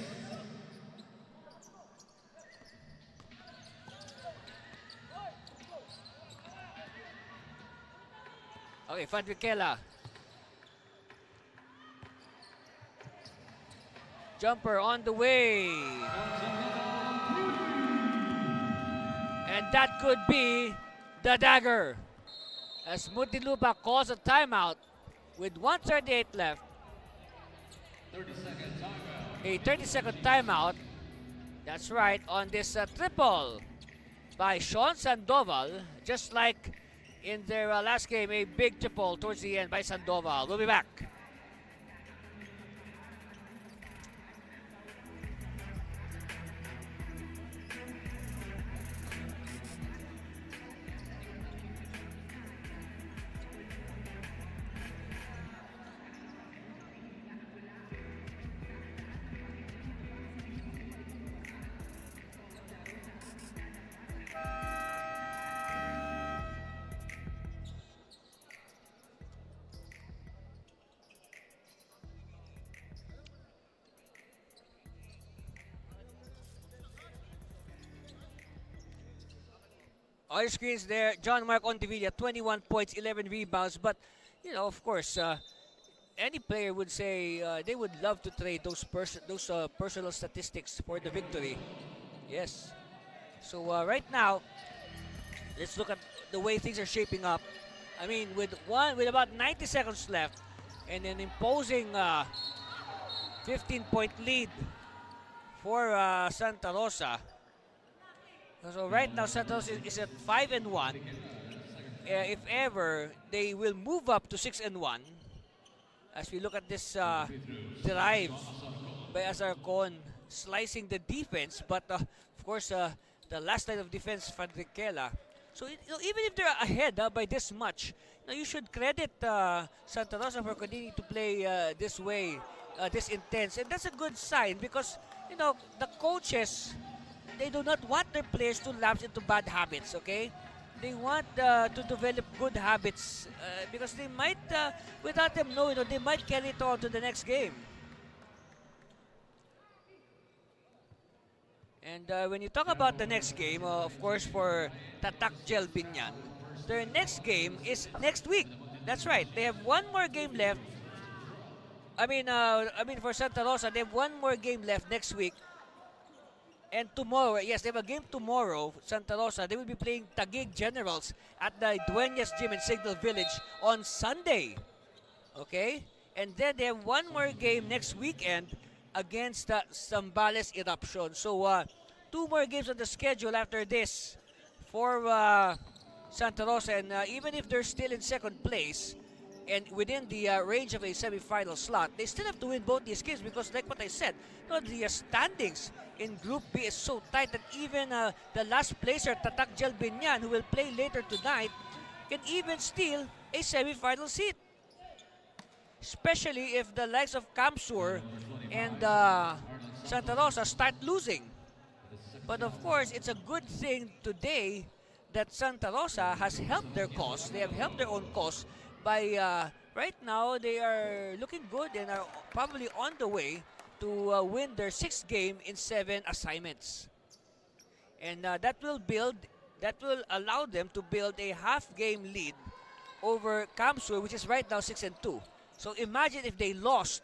Okay, Fadrikela. Jumper on the way. And that could be the dagger. As Muntinlupa calls a timeout with 1:38 left. 30-second timeout. A 30-second timeout. That's right, on this triple by Sean Sandoval. Just like in their last game, a big triple towards the end by Sandoval. We'll be back. On your screens there, John Mark Ontivilla, 21 points, 11 rebounds. But, you know, of course, any player would say they would love to trade those personal statistics for the victory. Yes. So right now, let's look at the way things are shaping up. I mean, with about 90 seconds left, and an imposing 15-point lead for Santa Rosa. So right now, Santa Rosa is at 5-1. If ever, they will move up to 6-1. As we look at this drive by Azarcon, slicing the defense, but of course, the last line of defense, Fadrikela. So even if they're ahead by this much, you should credit Santa Rosa for continuing to play this way, this intense, and that's a good sign because the coaches, they do not want their players to lapse into bad habits. Okay, they want to develop good habits because they might, without them knowing, they might carry it on to the next game. And when you talk about the next game, of course, for Tatak Gel Binyan, their next game is next week. That's right. They have one more game left. I mean, for Santa Rosa, they have one more game left next week. And tomorrow, yes, they have a game tomorrow, Santa Rosa. They will be playing Taguig Generals at the Dueñas Gym in Signal Village on Sunday. Okay? And then they have one more game next weekend against Zambales Eruption. So, 2 more games on the schedule after this for Santa Rosa. And even if they're still in second place and within the range of a semi-final slot, they still have to win both these games because, like what I said, the standings in Group B is so tight that even the last placer, Tatak Gel Binyan, who will play later tonight, can even steal a semi-final seat. Especially if the likes of Kamsur and Santa Rosa start losing. But of course, it's a good thing today that Santa Rosa has helped their cause. They have helped their own cause by, right now, they are looking good and are probably on the way to win their 6th game in 7 assignments. And that will allow them to build a half-game lead over Kamsur, which is right now 6-2. So imagine if they lost,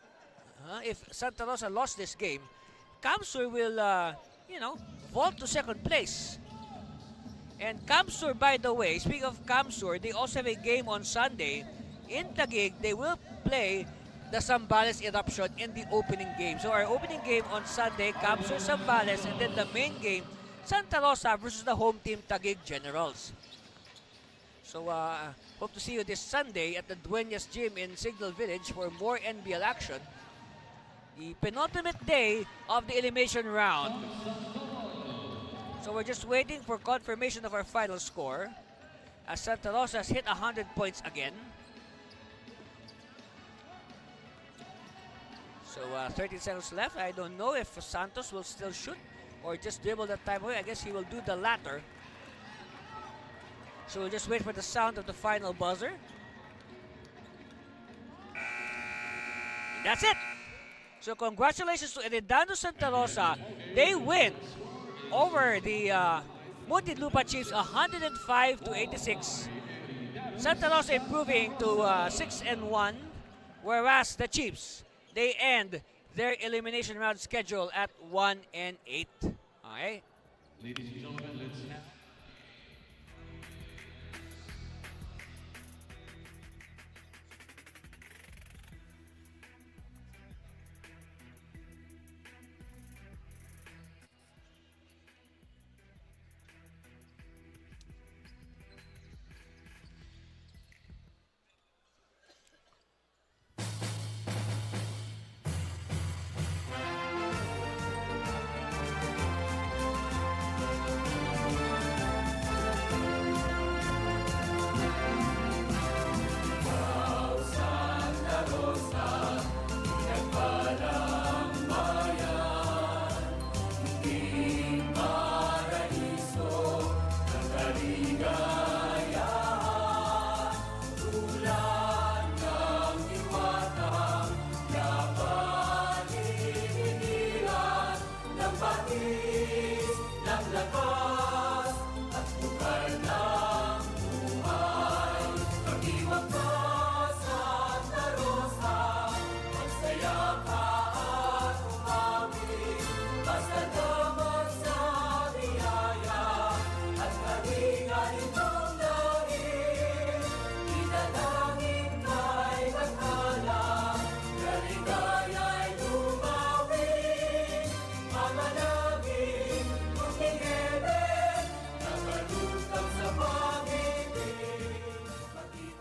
if Santa Rosa lost this game, Kamsur will, vault to second place. And Kamsur, by the way, speaking of Kamsur, they also have a game on Sunday in Taguig. They will play the Zambales Eruption in the opening game. So our opening game on Sunday, Kamsur Zambales, and then the main game, Santa Rosa versus the home team, Taguig Generals. So hope to see you this Sunday at the Dueñas Gym in Signal Village for more NBL action. The penultimate day of the elimination round. So we're just waiting for confirmation of our final score, as Santa Rosa has hit 100 points again. So 13 seconds left. I don't know if Santos will still shoot or just dribble that time away. I guess he will do the latter. So we'll just wait for the sound of the final buzzer. That's it. So congratulations to Eridanus Santa Rosa. They win over the Muntinlupa Chiefs 105-86. Santa Rosa improving to 6-1, whereas the Chiefs, they end their elimination round schedule at 1-8. Okay. Ladies and gentlemen, let's have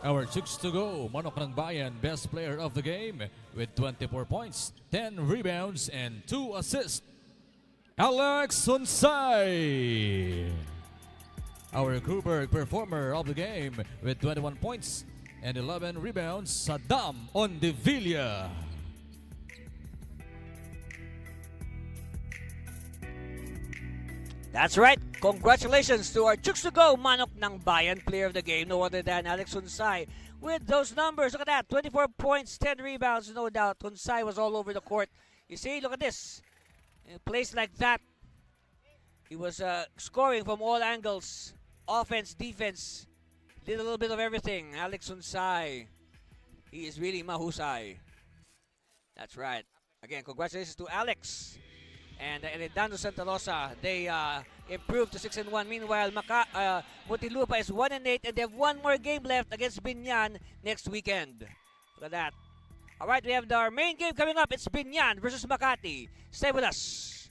our chicks to go. Manok ng Bayan, best player of the game with 24 points, 10 rebounds, and 2 assists. Alex Sunsay, our Gruberg performer of the game with 21 points and 11 rebounds. Saddam Ondevilla. That's right. Congratulations to our Chooks to Go Manok ng Bayan player of the game, no other than Alex Hunsay. With those numbers, look at that, 24 points, 10 rebounds, no doubt. Hunsay was all over the court. You see, look at this. In a place like that, He was scoring from all angles, offense, defense, did a little bit of everything. Alex Sunsay, he is really mahusay. That's right. Again, congratulations to Alex and Eridanus Santa Rosa. They improved to 6-1. Meanwhile, Muntinlupa is 1-8, and they have one more game left against Binyan next weekend. Look at that. All right, we have our main game coming up. It's Binyan versus Makati. Stay with us.